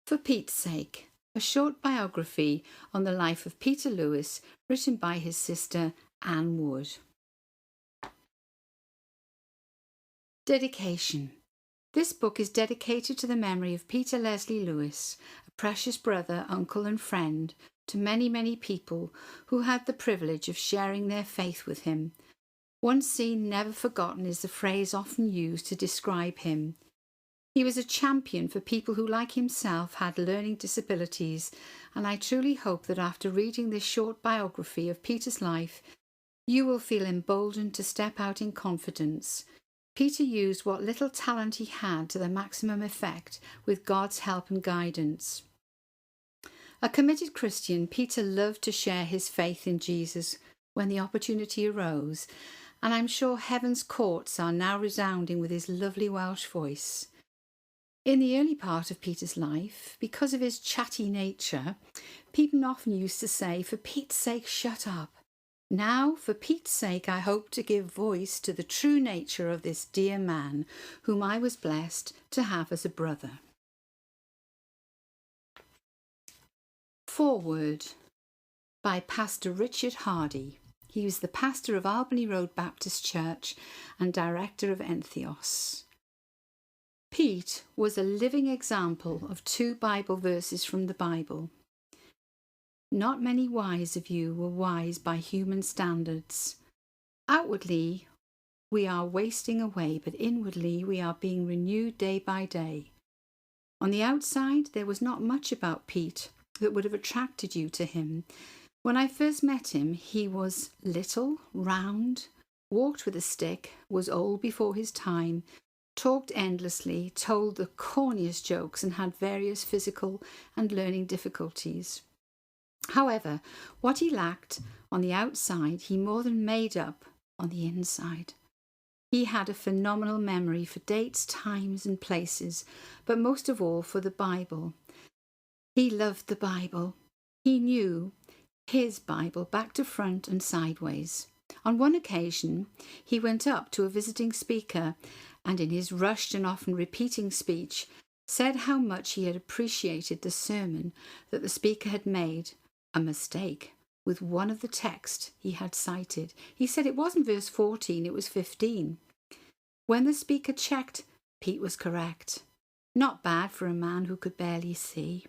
For Pete's Sake, a short biography on the life of Peter Lewis, written by his sister Anne Wood. Dedication. This book is dedicated to the memory of Peter Leslie Lewis, a precious brother, uncle and friend to many, many people who had the privilege of sharing their faith with him. Once seen, never forgotten is the phrase often used to describe him. He was a champion for people who, like himself, had learning disabilities, and I truly hope that after reading this short biography of Peter's life, you will feel emboldened to step out in confidence. Peter used what little talent he had to the maximum effect with God's help and guidance. A committed Christian, Peter loved to share his faith in Jesus when the opportunity arose, and I'm sure heaven's courts are now resounding with his lovely Welsh voice. In the early part of Peter's life, because of his chatty nature, people often used to say, "For Pete's sake, shut up." Now, for Pete's sake, I hope to give voice to the true nature of this dear man, whom I was blessed to have as a brother. Foreword by Pastor Richard Hardy. He was the pastor of Albany Road Baptist Church and director of Entheos. Pete was a living example of 2 Bible verses from the Bible. Not many wise of you were wise by human standards. Outwardly, we are wasting away, but inwardly we are being renewed day by day. On the outside, there was not much about Pete that would have attracted you to him. When I first met him, he was little, round, walked with a stick, was old before his time, talked endlessly, told the corniest jokes, and had various physical and learning difficulties. However, what he lacked on the outside, he more than made up on the inside. He had a phenomenal memory for dates, times, and places, but most of all for the Bible. He loved the Bible. He knew his Bible back to front and sideways. On one occasion, he went up to a visiting speaker and in his rushed and often repeating speech said how much he had appreciated the sermon that the speaker had made a mistake with one of the texts he had cited. He said it wasn't verse 14, it was 15. When the speaker checked, Pete was correct. Not bad for a man who could barely see.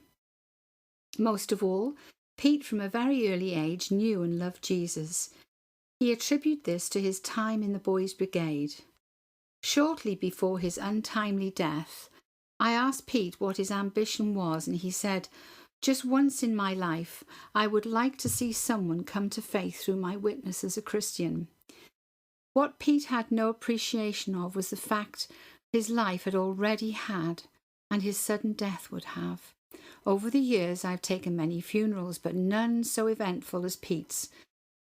Most of all, Pete from a very early age knew and loved Jesus. He attributed this to his time in the Boys' Brigade. Shortly before his untimely death, I asked Pete what his ambition was, and he said, "Just once in my life, I would like to see someone come to faith through my witness as a Christian." What Pete had no appreciation of was the fact his life had already had, and his sudden death would have. Over the years, I've taken many funerals, but none so eventful as Pete's.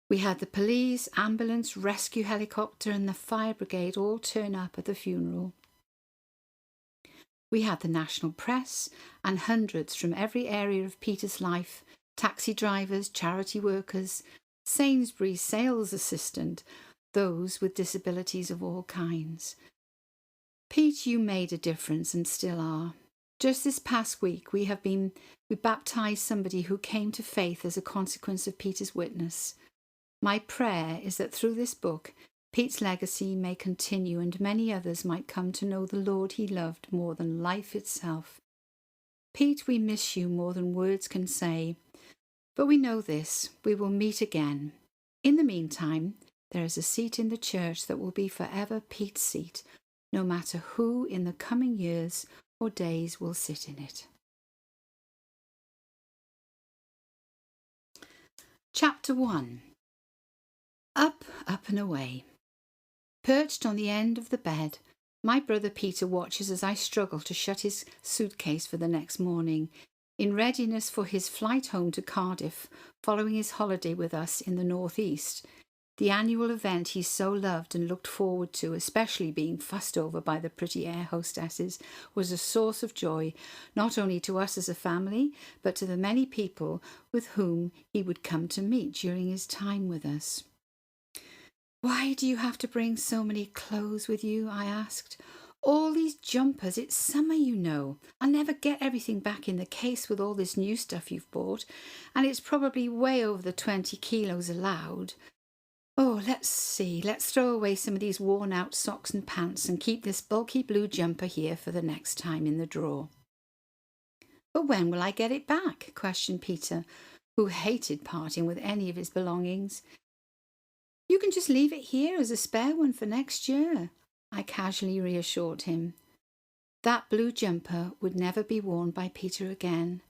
We had the police, ambulance, rescue helicopter and the fire brigade all turn up at the funeral. We had the national press and hundreds from every area of Peter's life, taxi drivers, charity workers, Sainsbury's sales assistant, those with disabilities of all kinds. Pete, you made a difference and still are. Just this past week, we baptised somebody who came to faith as a consequence of Peter's witness. My prayer is that through this book, Pete's legacy may continue and many others might come to know the Lord he loved more than life itself. Pete, we miss you more than words can say, but we know this, we will meet again. In the meantime, there is a seat in the church that will be forever Pete's seat, no matter who in the coming years or days will sit in it. Chapter 1. Up, up and away. Perched on the end of the bed, my brother Peter watches as I struggle to shut his suitcase for the next morning, in readiness for his flight home to Cardiff, following his holiday with us in the northeast. The annual event he so loved and looked forward to, especially being fussed over by the pretty air hostesses, was a source of joy, not only to us as a family, but to the many people with whom he would come to meet during his time with us. "Why do you have to bring so many clothes with you?" I asked. All these jumpers, it's summer, you know. I'll never get everything back in the case with all this new stuff you've bought, and it's probably way over the 20 kilos allowed. Oh, let's see. Let's throw away some of these worn-out socks and pants and keep this bulky blue jumper here for the next time in the drawer. But when will I get it back? Questioned Peter, who hated parting with any of his belongings. You can just leave it here as a spare one for next year, I casually reassured him. That blue jumper would never be worn by Peter again.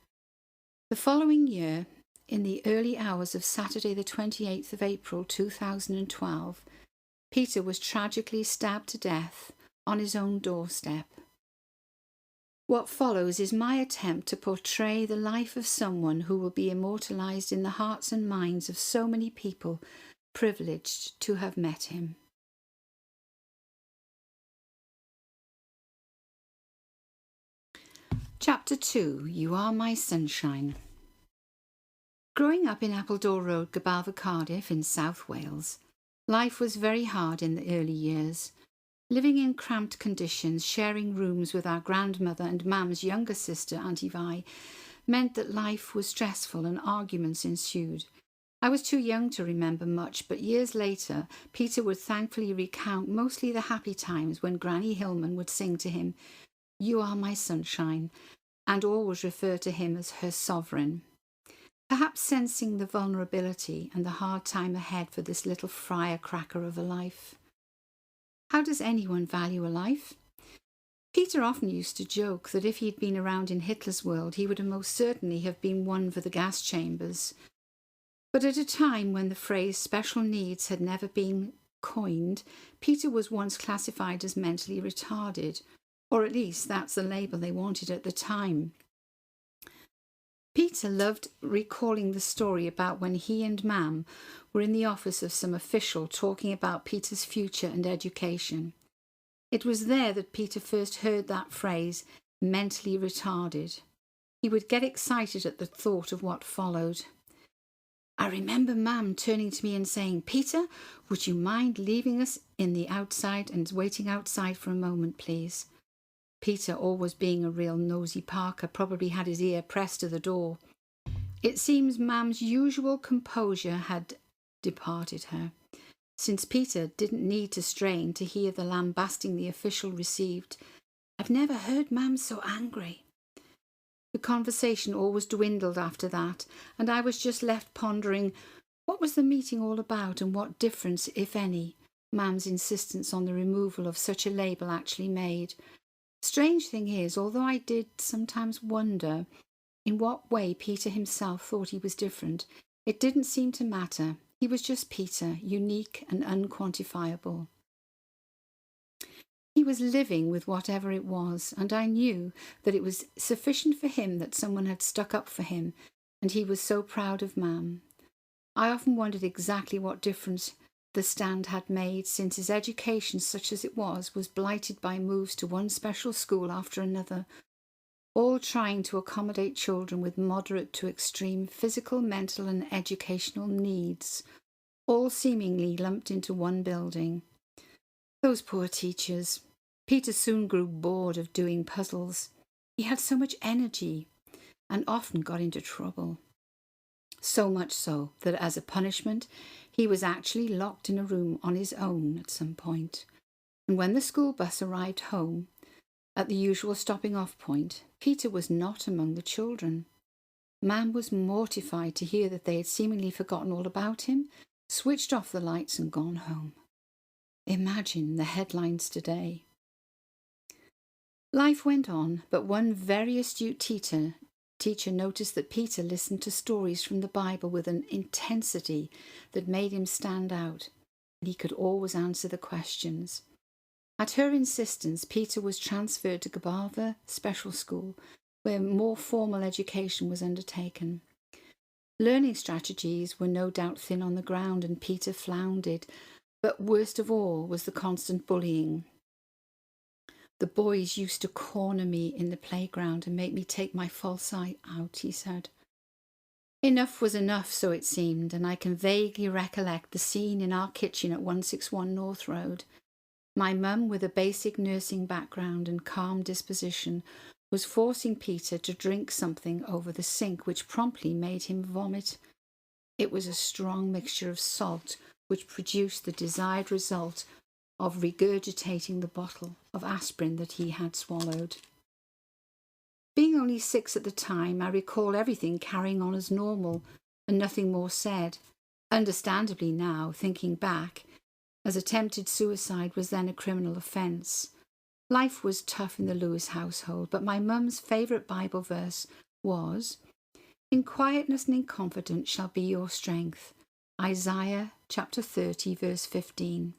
The following year, in the early hours of Saturday the 28th of April 2012, Peter was tragically stabbed to death on his own doorstep. What follows is my attempt to portray the life of someone who will be immortalised in the hearts and minds of so many people privileged to have met him. Chapter 2. You Are My Sunshine. Growing up in Appledore Road, Gabalva, Cardiff in South Wales, life was very hard in the early years. Living in cramped conditions, sharing rooms with our grandmother and Mam's younger sister, Auntie Vi, meant that life was stressful and arguments ensued. I was too young to remember much, but years later, Peter would thankfully recount mostly the happy times when Granny Hillman would sing to him, "You are my sunshine," and always refer to him as her sovereign. Perhaps sensing the vulnerability and the hard time ahead for this little firecracker of a life. How does anyone value a life? Peter often used to joke that if he'd been around in Hitler's world, he would most certainly have been one for the gas chambers. But at a time when the phrase special needs had never been coined, Peter was once classified as mentally retarded, or at least that's the label they wanted at the time. Peter loved recalling the story about when he and Mam were in the office of some official talking about Peter's future and education. It was there that Peter first heard that phrase, mentally retarded. He would get excited at the thought of what followed. I remember Mam turning to me and saying, "Peter, would you mind leaving us in the outside and waiting outside for a moment, please?" Peter, always being a real nosy Parker, probably had his ear pressed to the door. It seems Mam's usual composure had departed her, since Peter didn't need to strain to hear the lambasting the official received. "I've never heard Mam so angry." The conversation always dwindled after that, and I was just left pondering what was the meeting all about and what difference, if any, Mam's insistence on the removal of such a label actually made. Strange thing is, although I did sometimes wonder in what way Peter himself thought he was different, it didn't seem to matter. He was just Peter, unique and unquantifiable. He was living with whatever it was, and I knew that it was sufficient for him that someone had stuck up for him, and he was so proud of Mam. I often wondered exactly what difference the stand had made, since his education, such as it was blighted by moves to one special school after another, all trying to accommodate children with moderate to extreme physical, mental and educational needs, all seemingly lumped into one building. Those poor teachers. Peter soon grew bored of doing puzzles. He had so much energy and often got into trouble. So much so that as a punishment, he was actually locked in a room on his own at some point. And when the school bus arrived home, at the usual stopping off point, Peter was not among the children. Mam was mortified to hear that they had seemingly forgotten all about him, switched off the lights and gone home. Imagine the headlines today. Life went on, but one very astute teacher noticed that Peter listened to stories from the Bible with an intensity that made him stand out, and he could always answer the questions. At her insistence, Peter was transferred to Gabalva Special School, where more formal education was undertaken. Learning strategies were no doubt thin on the ground, and Peter floundered, but worst of all was the constant bullying. "The boys used to corner me in the playground and make me take my false eye out," he said. Enough was enough, so it seemed, and I can vaguely recollect the scene in our kitchen at 161 North Road. My mum, with a basic nursing background and calm disposition, was forcing Peter to drink something over the sink, which promptly made him vomit. It was a strong mixture of salt, which produced the desired result of regurgitating the bottle of aspirin that he had swallowed. Being only 6 at the time, I recall everything carrying on as normal and nothing more said. Understandably now, thinking back, as attempted suicide was then a criminal offence. Life was tough in the Lewis household, but my mum's favourite Bible verse was, "In quietness and in confidence shall be your strength." Isaiah chapter 30, verse 15.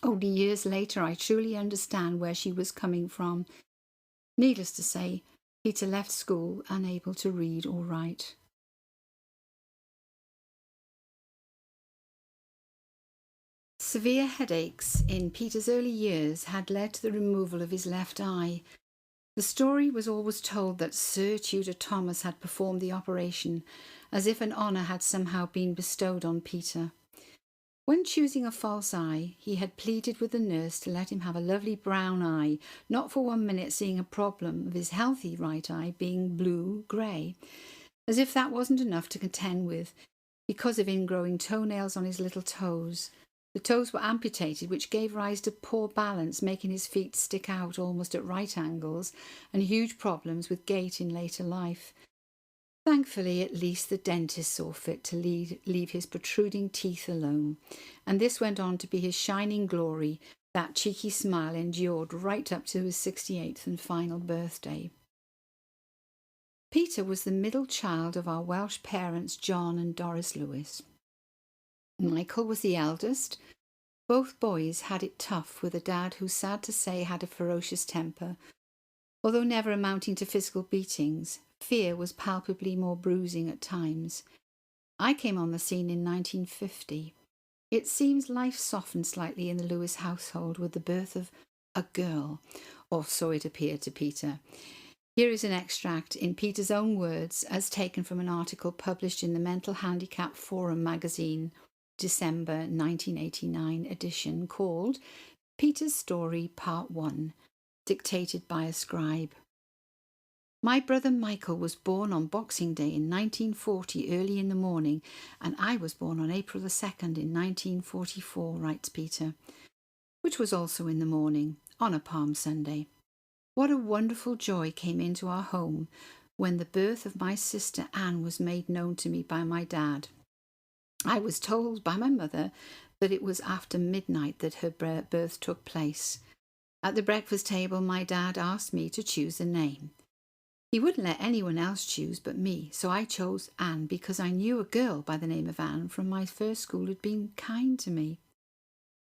Only years later, I truly understand where she was coming from. Needless to say, Peter left school unable to read or write. Severe headaches in Peter's early years had led to the removal of his left eye. The story was always told that Sir Tudor Thomas had performed the operation, as if an honour had somehow been bestowed on Peter. When choosing a false eye, he had pleaded with the nurse to let him have a lovely brown eye, not for 1 minute seeing a problem of his healthy right eye being blue-grey, as if that wasn't enough to contend with, because of ingrowing toenails on his little toes. The toes were amputated, which gave rise to poor balance, making his feet stick out almost at right angles, and huge problems with gait in later life. Thankfully, at least the dentist saw fit to leave his protruding teeth alone, and this went on to be his shining glory. That cheeky smile endured right up to his 68th and final birthday. Peter was the middle child of our Welsh parents, John and Doris Lewis. Michael was the eldest. Both boys had it tough, with a dad who, sad to say, had a ferocious temper. Although never amounting to physical beatings, fear was palpably more bruising at times. I came on the scene in 1950. It seems life softened slightly in the Lewis household with the birth of a girl, or so it appeared to Peter. Here is an extract in Peter's own words, as taken from an article published in the Mental Handicap Forum magazine, December 1989 edition, called Peter's Story Part 1, dictated by a scribe. My brother Michael was born on Boxing Day in 1940 early in the morning, and I was born on April the 2nd in 1944, writes Peter, which was also in the morning, on a Palm Sunday. What a wonderful joy came into our home when the birth of my sister Anne was made known to me by my dad. I was told by my mother that it was after midnight that her birth took place. At the breakfast table, my dad asked me to choose a name. He wouldn't let anyone else choose but me, so I chose Anne because I knew a girl by the name of Anne from my first school who'd been kind to me.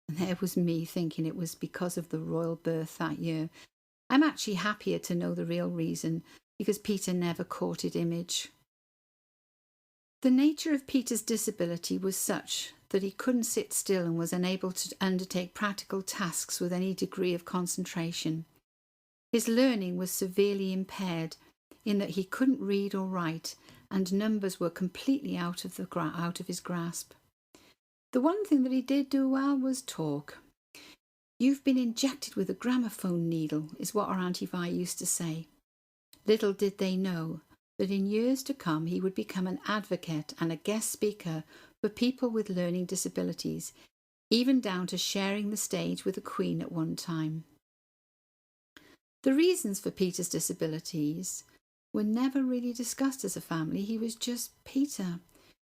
And there was me thinking it was because of the royal birth that year. I'm actually happier to know the real reason, because Peter never courted image. The nature of Peter's disability was such that he couldn't sit still and was unable to undertake practical tasks with any degree of concentration. His learning was severely impaired in that he couldn't read or write, and numbers were completely out of his grasp. The one thing that he did do well was talk. "You've been injected with a gramophone needle," is what our Auntie Vi used to say. Little did they know that in years to come he would become an advocate and a guest speaker for people with learning disabilities, even down to sharing the stage with the Queen at one time. The reasons for Peter's disabilities were never really discussed as a family. He was just Peter.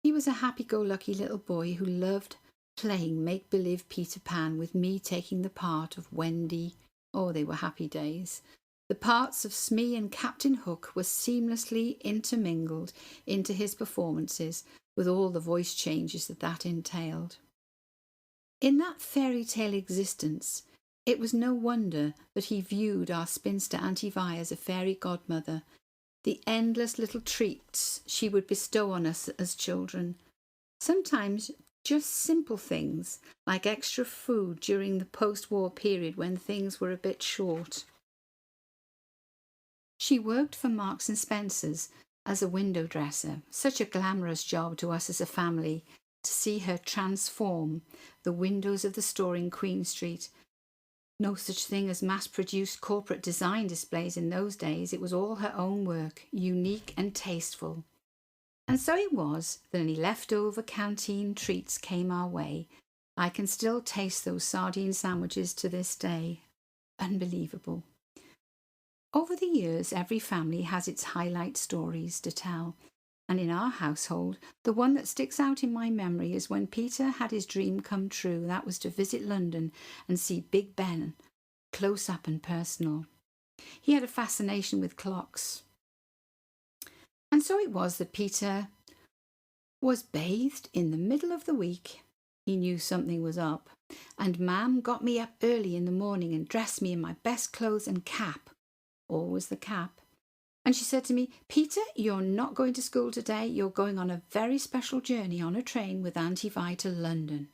He was a happy-go-lucky little boy who loved playing make-believe Peter Pan, with me taking the part of Wendy. Oh, they were happy days. The parts of Smee and Captain Hook were seamlessly intermingled into his performances, with all the voice changes that entailed. In that fairy tale existence, it was no wonder that he viewed our spinster Auntie Vi as a fairy godmother. The endless little treats she would bestow on us as children. Sometimes just simple things, like extra food during the post-war period when things were a bit short. She worked for Marks and Spencer's as a window dresser, such a glamorous job to us as a family, to see her transform the windows of the store in Queen Street. No such thing as mass-produced corporate design displays in those days. It was all her own work, unique and tasteful. And so it was that any leftover canteen treats came our way. I can still taste those sardine sandwiches to this day. Unbelievable. Over the years, every family has its highlight stories to tell. And in our household, the one that sticks out in my memory is when Peter had his dream come true. That was to visit London and see Big Ben, close up and personal. He had a fascination with clocks. And so it was that Peter was bathed in the middle of the week. He knew something was up. And Mam got me up early in the morning and dressed me in my best clothes and cap. Always the cap. And she said to me, "Peter, you're not going to school today. You're going on a very special journey on a train with Auntie Vi to London."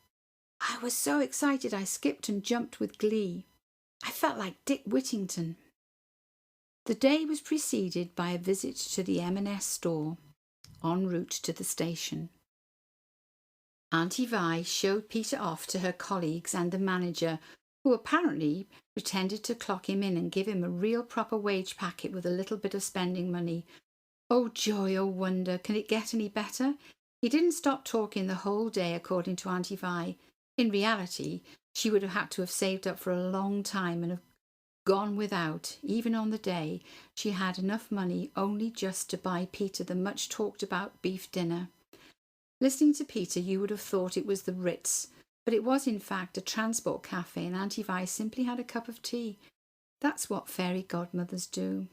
I was so excited I skipped and jumped with glee. I felt like Dick Whittington. The day was preceded by a visit to the M&S store, en route to the station. Auntie Vi showed Peter off to her colleagues and the manager, who apparently pretended to clock him in and give him a real proper wage packet with a little bit of spending money. Oh joy, oh wonder, can it get any better? He didn't stop talking the whole day, according to Auntie Vi. In reality, she would have had to have saved up for a long time and have gone without. Even on the day, she had enough money only just to buy Peter the much talked about beef dinner. Listening to Peter, you would have thought it was the Ritz, but it was in fact a transport cafe, and Auntie Vi simply had a cup of tea. That's what fairy godmothers do.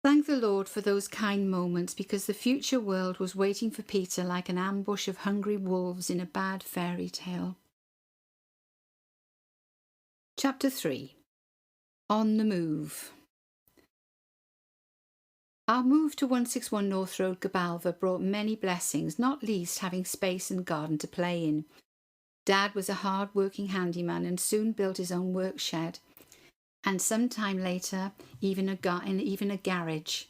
Thank the Lord for those kind moments, because the future world was waiting for Peter like an ambush of hungry wolves in a bad fairy tale. Chapter 3. On the Move. Our move to 161 North Road, Gabalva, brought many blessings, not least having space and garden to play in. Dad was a hard-working handyman and soon built his own work shed, and some time later even a garage,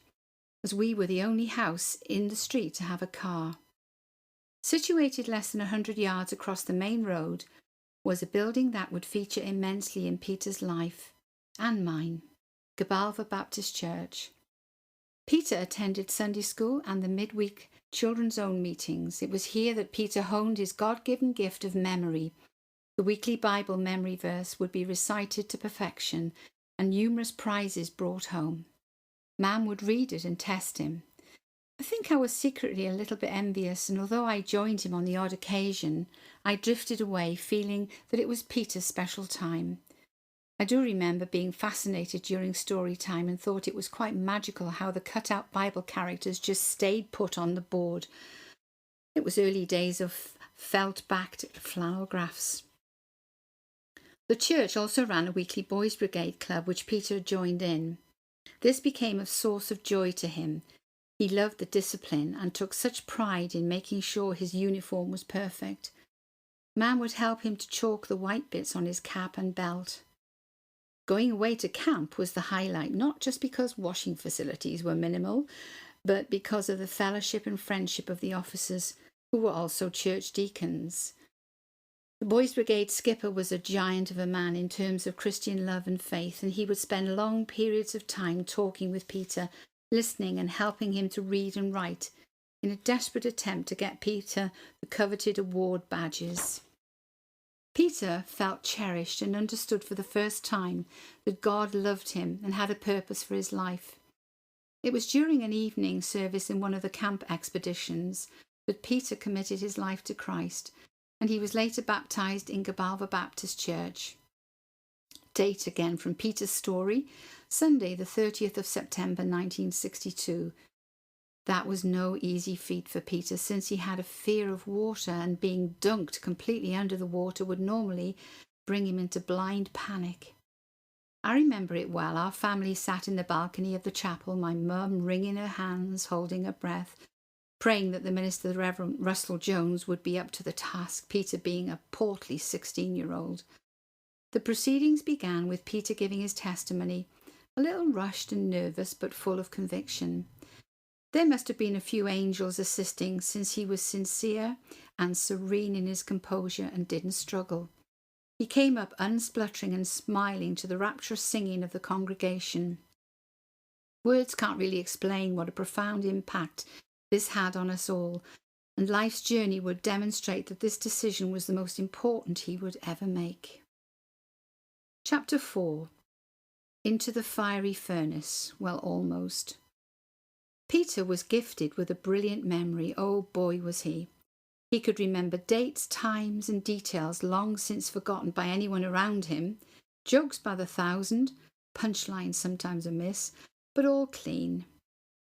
as we were the only house in the street to have a car. Situated less than 100 yards across the main road was a building that would feature immensely in Peter's life and mine, Gabalva Baptist Church. Peter attended Sunday school and the midweek children's own meetings. It was here that Peter honed his God-given gift of memory. The weekly Bible memory verse would be recited to perfection and numerous prizes brought home. Mam would read it and test him. I think I was secretly a little bit envious, and although I joined him on the odd occasion, I drifted away feeling that it was Peter's special time. I do remember being fascinated during story time and thought it was quite magical how the cut-out Bible characters just stayed put on the board. It was early days of felt-backed flannel graphs. The church also ran a weekly Boys' Brigade club, which Peter joined in. This became a source of joy to him. He loved the discipline and took such pride in making sure his uniform was perfect. Mam would help him to chalk the white bits on his cap and belt. Going away to camp was the highlight, not just because washing facilities were minimal, but because of the fellowship and friendship of the officers, who were also church deacons. The Boys' Brigade skipper was a giant of a man in terms of Christian love and faith, and he would spend long periods of time talking with Peter, listening and helping him to read and write, in a desperate attempt to get Peter the coveted award badges. Peter felt cherished and understood for the first time that God loved him and had a purpose for his life. It was during an evening service in one of the camp expeditions that Peter committed his life to Christ, and he was later baptized in Gabalva Baptist Church. Date again from Peter's story, Sunday the 30th of September 1962. That was no easy feat for Peter, since he had a fear of water, and being dunked completely under the water would normally bring him into blind panic. I remember it well. Our family sat in the balcony of the chapel, my mum wringing her hands, holding her breath, praying that the minister, the Reverend Russell Jones, would be up to the task, Peter being a portly 16-year-old. The proceedings began with Peter giving his testimony, a little rushed and nervous but full of conviction. There must have been a few angels assisting, since he was sincere and serene in his composure and didn't struggle. He came up unspluttering and smiling to the rapturous singing of the congregation. Words can't really explain what a profound impact this had on us all, and life's journey would demonstrate that this decision was the most important he would ever make. Chapter 4. Into the fiery furnace. Well, almost. Peter was gifted with a brilliant memory. Oh boy, was he. He could remember dates, times and details long since forgotten by anyone around him, jokes by the thousand, punchlines sometimes amiss, but all clean.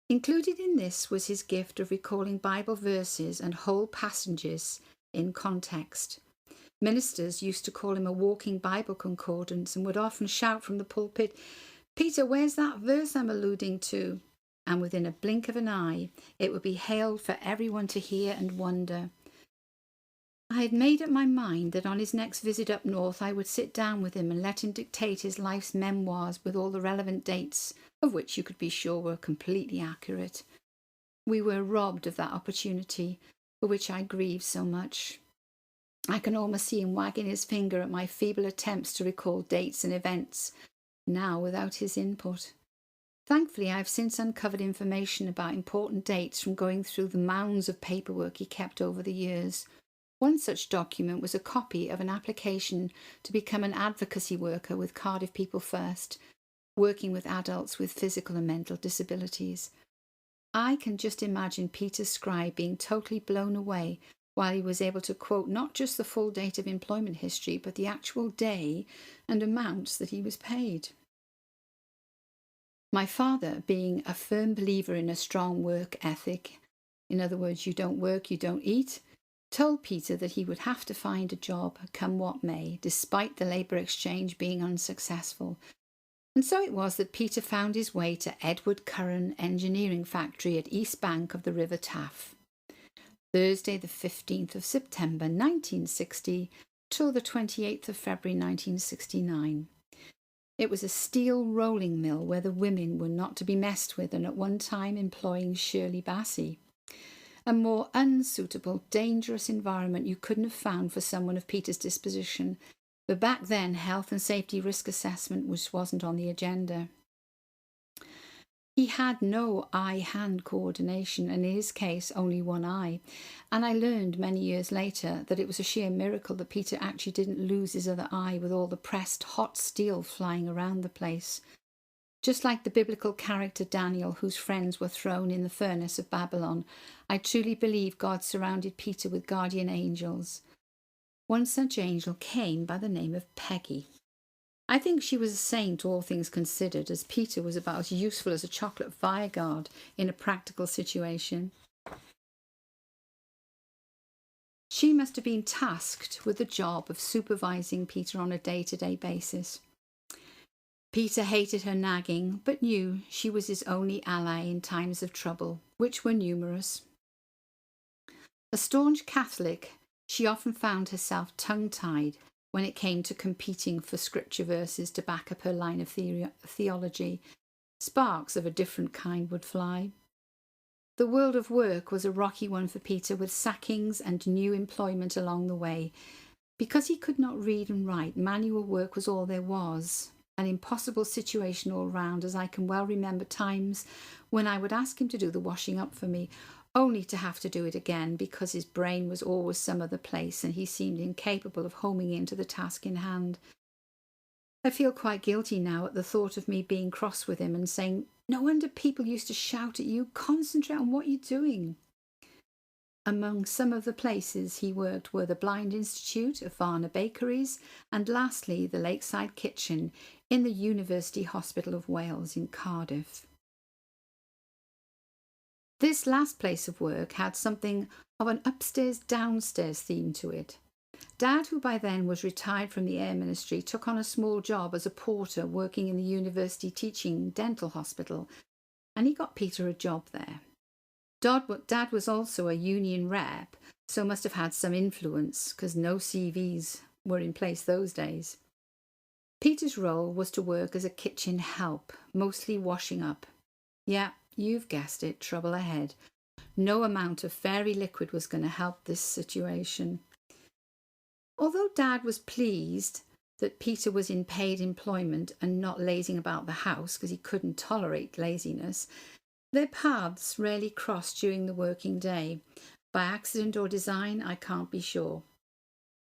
Included in this was his gift of recalling Bible verses and whole passages in context. Ministers used to call him a walking Bible concordance and would often shout from the pulpit, "Peter, where's that verse I'm alluding to?" And within a blink of an eye, it would be hailed for everyone to hear and wonder. I had made up my mind that on his next visit up north I would sit down with him and let him dictate his life's memoirs with all the relevant dates, of which you could be sure were completely accurate. We were robbed of that opportunity, for which I grieve so much. I can almost see him wagging his finger at my feeble attempts to recall dates and events, now without his input. Thankfully, I have since uncovered information about important dates from going through the mounds of paperwork he kept over the years. One such document was a copy of an application to become an advocacy worker with Cardiff People First, working with adults with physical and mental disabilities. I can just imagine Peter's scribe being totally blown away while he was able to quote not just the full date of employment history, but the actual day and amounts that he was paid. My father, being a firm believer in a strong work ethic, in other words, you don't work, you don't eat, told Peter that he would have to find a job, come what may, despite the labour exchange being unsuccessful. And so it was that Peter found his way to Edward Curran Engineering Factory at East Bank of the River Taff. Thursday the 15th of September 1960 till the 28th of February 1969. It was a steel rolling mill where the women were not to be messed with, and at one time employing Shirley Bassey. A more unsuitable, dangerous environment you couldn't have found for someone of Peter's disposition, but back then health and safety risk assessment wasn't on the agenda. He had no eye-hand coordination, and in his case only one eye, and I learned many years later that it was a sheer miracle that Peter actually didn't lose his other eye with all the pressed hot steel flying around the place. Just like the biblical character Daniel, whose friends were thrown in the furnace of Babylon, I truly believe God surrounded Peter with guardian angels. One such angel came by the name of Peggy. I think she was a saint, all things considered, as Peter was about as useful as a chocolate fire guard in a practical situation. She must have been tasked with the job of supervising Peter on a day-to-day basis. Peter hated her nagging, but knew she was his only ally in times of trouble, which were numerous. A staunch Catholic, she often found herself tongue-tied when it came to competing for scripture verses to back up her line of theology. Sparks of a different kind would fly. The world of work was a rocky one for Peter, with sackings and new employment along the way. Because he could not read and write, manual work was all there was. An impossible situation all round, as I can well remember times when I would ask him to do the washing up for me, only to have to do it again because his brain was always some other place and he seemed incapable of homing into the task in hand. I feel quite guilty now at the thought of me being cross with him and saying, "No wonder people used to shout at you, concentrate on what you're doing." Among some of the places he worked were the Blind Institute of Varna Bakeries and lastly the Lakeside Kitchen in the University Hospital of Wales in Cardiff. This last place of work had something of an upstairs-downstairs theme to it. Dad, who by then was retired from the Air Ministry, took on a small job as a porter working in the university teaching dental hospital, and he got Peter a job there. Dad was also a union rep, so must have had some influence, because no CVs were in place those days. Peter's role was to work as a kitchen help, mostly washing up. Yeah, You've guessed it, trouble ahead. No amount of fairy liquid was going to help this situation. Although Dad was pleased that Peter was in paid employment and not lazing about the house because he couldn't tolerate laziness, their paths rarely crossed during the working day. By accident or design, I can't be sure.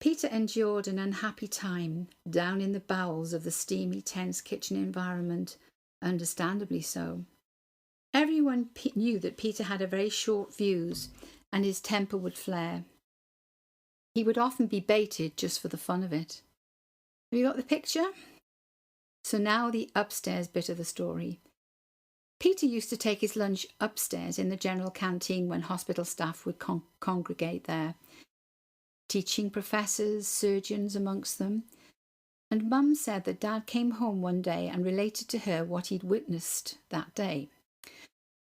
Peter endured an unhappy time down in the bowels of the steamy, tense kitchen environment, understandably so. Everyone knew that Peter had a very short fuse and his temper would flare. He would often be baited just for the fun of it. Have you got the picture? So now the upstairs bit of the story. Peter used to take his lunch upstairs in the general canteen when hospital staff would congregate there. Teaching professors, surgeons amongst them. And Mum said that Dad came home one day and related to her what he'd witnessed that day.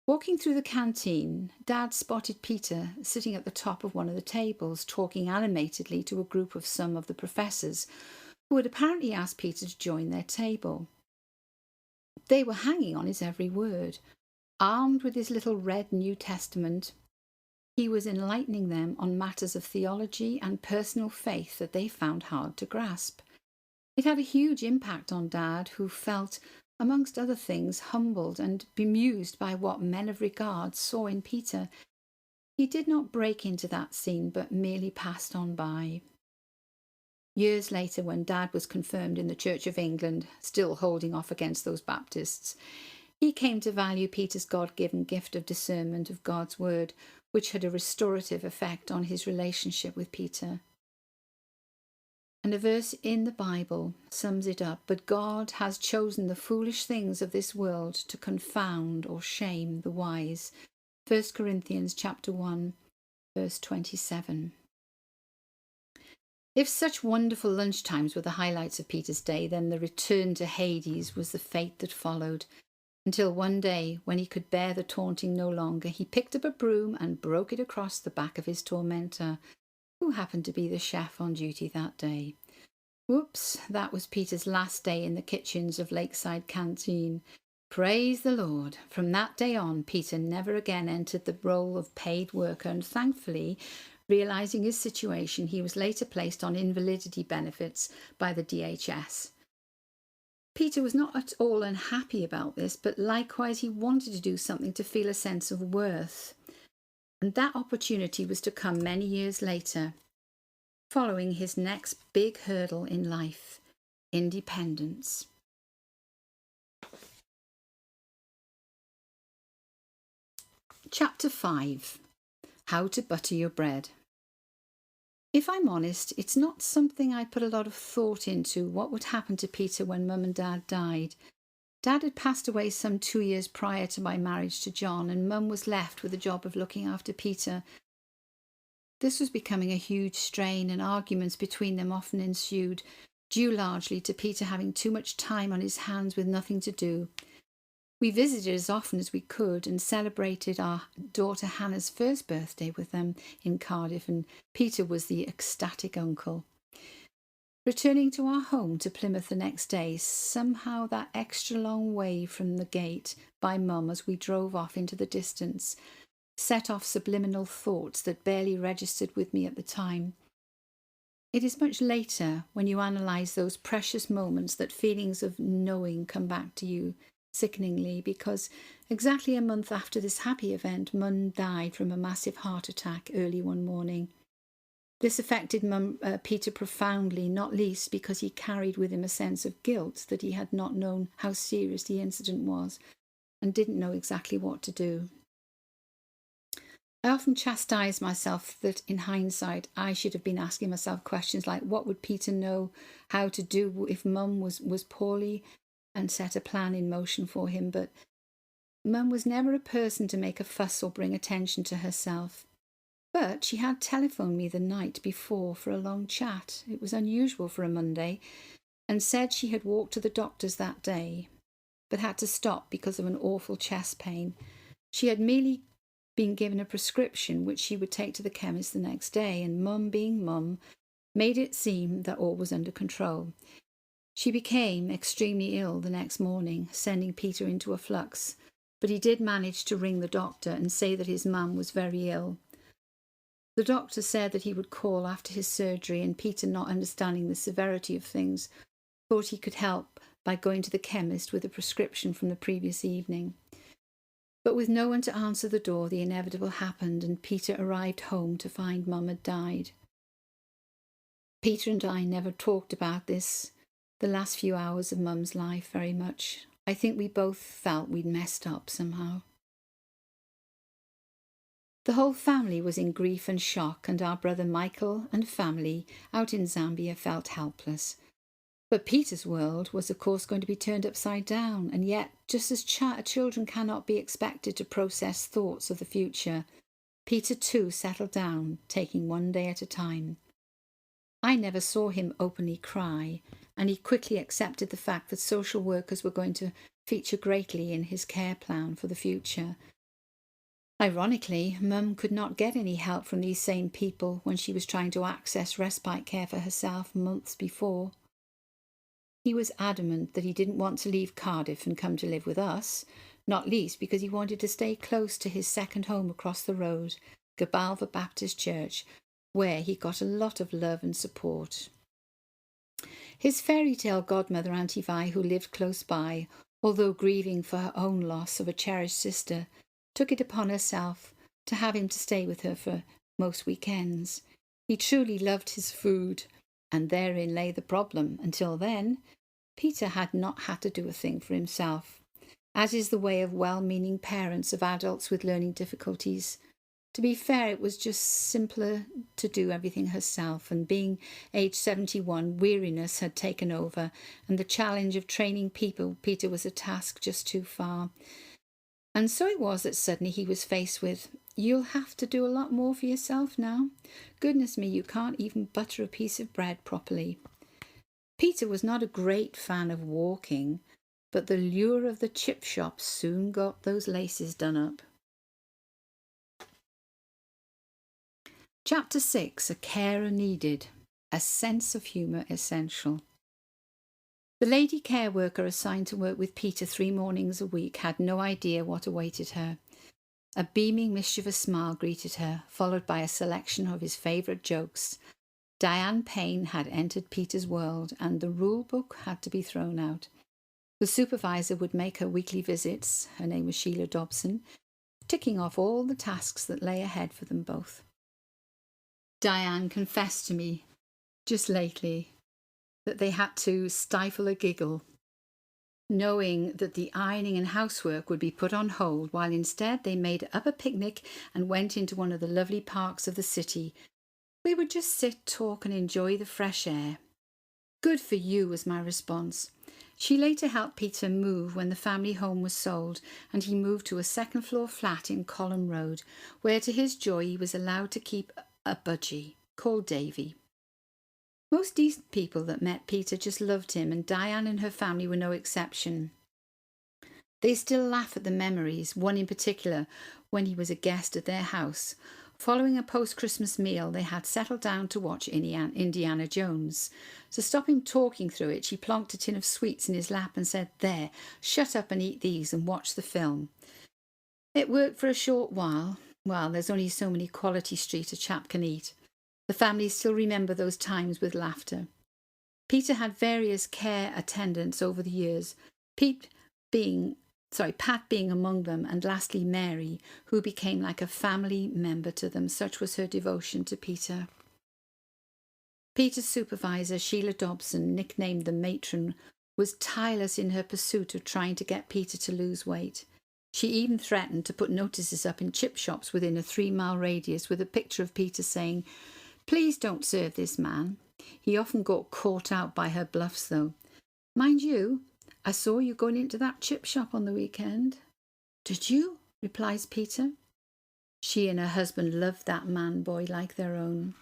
Walking through the canteen, Dad spotted Peter sitting at the top of one of the tables, talking animatedly to a group of some of the professors who had apparently asked Peter to join their table. They were hanging on his every word. Armed with his little red New Testament, he was enlightening them on matters of theology and personal faith that they found hard to grasp. It had a huge impact on Dad, who felt, amongst other things, humbled and bemused by what men of regard saw in Peter. He did not break into that scene, but merely passed on by. Years later, when Dad was confirmed in the Church of England, still holding off against those Baptists, he came to value Peter's God-given gift of discernment of God's word, which had a restorative effect on his relationship with Peter. And a verse in the Bible sums it up. But God has chosen the foolish things of this world to confound or shame the wise. 1 Corinthians chapter 1, verse 27. If such wonderful lunchtimes were the highlights of Peter's day, then the return to Hades was the fate that followed. Until one day, when he could bear the taunting no longer, he picked up a broom and broke it across the back of his tormentor, who happened to be the chef on duty that day. Whoops, that was Peter's last day in the kitchens of Lakeside Canteen. Praise the Lord. From that day on, Peter never again entered the role of paid worker, and thankfully, realising his situation, he was later placed on invalidity benefits by the DHS. Peter was not at all unhappy about this, but likewise he wanted to do something to feel a sense of worth. And that opportunity was to come many years later, following his next big hurdle in life, independence. Chapter 5. How to butter your bread. If I'm honest, it's not something I put a lot of thought into what would happen to Peter when Mum and Dad died. Dad had passed away some 2 years prior to my marriage to John, and Mum was left with the job of looking after Peter. This was becoming a huge strain, and arguments between them often ensued, due largely to Peter having too much time on his hands with nothing to do. We visited as often as we could and celebrated our daughter Hannah's first birthday with them in Cardiff, and Peter was the ecstatic uncle. Returning to our home to Plymouth the next day, somehow that extra long way from the gate by Mum as we drove off into the distance set off subliminal thoughts that barely registered with me at the time. It is much later, when you analyse those precious moments, that feelings of knowing come back to you sickeningly, because exactly a month after this happy event, Mum died from a massive heart attack early one morning. This affected Peter profoundly, not least because he carried with him a sense of guilt that he had not known how serious the incident was and didn't know exactly what to do. I often chastise myself that in hindsight I should have been asking myself questions like, what would Peter know how to do if Mum was poorly, and set a plan in motion for him. But Mum was never a person to make a fuss or bring attention to herself. But she had telephoned me the night before for a long chat. It was unusual for a Monday, and said she had walked to the doctor's that day, but had to stop because of an awful chest pain. She had merely been given a prescription which she would take to the chemist the next day, and Mum, being Mum, made it seem that all was under control. She became extremely ill the next morning, sending Peter into a flux. but he did manage to ring the doctor and say that his mum was very ill. The doctor said that he would call after his surgery, and Peter, not understanding the severity of things, thought he could help by going to the chemist with a prescription from the previous evening. But with no one to answer the door, the inevitable happened, and Peter arrived home to find Mum had died. Peter and I never talked about this, the last few hours of Mum's life, very much. I think we both felt we'd messed up somehow. The whole family was in grief and shock, and our brother Michael and family out in Zambia felt helpless. But Peter's world was, of course, going to be turned upside down, and yet, just as children cannot be expected to process thoughts of the future, Peter too settled down, taking one day at a time. I never saw him openly cry, and he quickly accepted the fact that social workers were going to feature greatly in his care plan for the future. Ironically, Mum could not get any help from these same people when she was trying to access respite care for herself months before. He was adamant that he didn't want to leave Cardiff and come to live with us, not least because he wanted to stay close to his second home across the road, Gabalva Baptist Church, where he got a lot of love and support. His fairy tale godmother, Auntie Vi, who lived close by, although grieving for her own loss of a cherished sister, took it upon herself to have him to stay with her for most weekends. He truly loved his food, and therein lay the problem. Until then, Peter had not had to do a thing for himself, as is the way of well-meaning parents of adults with learning difficulties. To be fair, it was just simpler to do everything herself, and being age 71, weariness had taken over, and the challenge of training Peter was a task just too far. And so it was that suddenly he was faced with, "You'll have to do a lot more for yourself now. Goodness me, you can't even butter a piece of bread properly." Peter was not a great fan of walking, but the lure of the chip shop soon got those laces done up. Chapter 6, A Carer Needed, A Sense of Humour Essential. The lady care worker assigned to work with Peter 3 mornings a week had no idea what awaited her. A beaming, mischievous smile greeted her, followed by a selection of his favourite jokes. Diane Payne had entered Peter's world, and the rule book had to be thrown out. The supervisor would make her weekly visits, her name was Sheila Dobson, ticking off all the tasks that lay ahead for them both. Diane confessed to me, just lately, that they had to stifle a giggle, knowing that the ironing and housework would be put on hold, while instead they made up a picnic and went into one of the lovely parks of the city. We would just sit, talk and enjoy the fresh air. "Good for you," was my response. She later helped Peter move when the family home was sold, and he moved to a second-floor flat in Colham Road, where to his joy he was allowed to keep a budgie called Davy. Most decent people that met Peter just loved him, and Diane and her family were no exception. They still laugh at the memories, one in particular, when he was a guest at their house. Following a post-Christmas meal, they had settled down to watch Indiana Jones. To stop him talking through it, she plonked a tin of sweets in his lap and said, "There, shut up and eat these and watch the film." It worked for a short while. Well, there's only so many Quality Street a chap can eat. The family still remember those times with laughter. Peter had various care attendants over the years, Pat being among them, and lastly Mary, who became like a family member to them. Such was her devotion to Peter. Peter's supervisor, Sheila Dobson, nicknamed the matron, was tireless in her pursuit of trying to get Peter to lose weight. She even threatened to put notices up in chip shops within a 3-mile radius with a picture of Peter saying, "Please don't serve this man." He often got caught out by her bluffs, though. "Mind you, I saw you going into that chip shop on the weekend." "Did you?" replies Peter. She and her husband loved that man-boy like their own.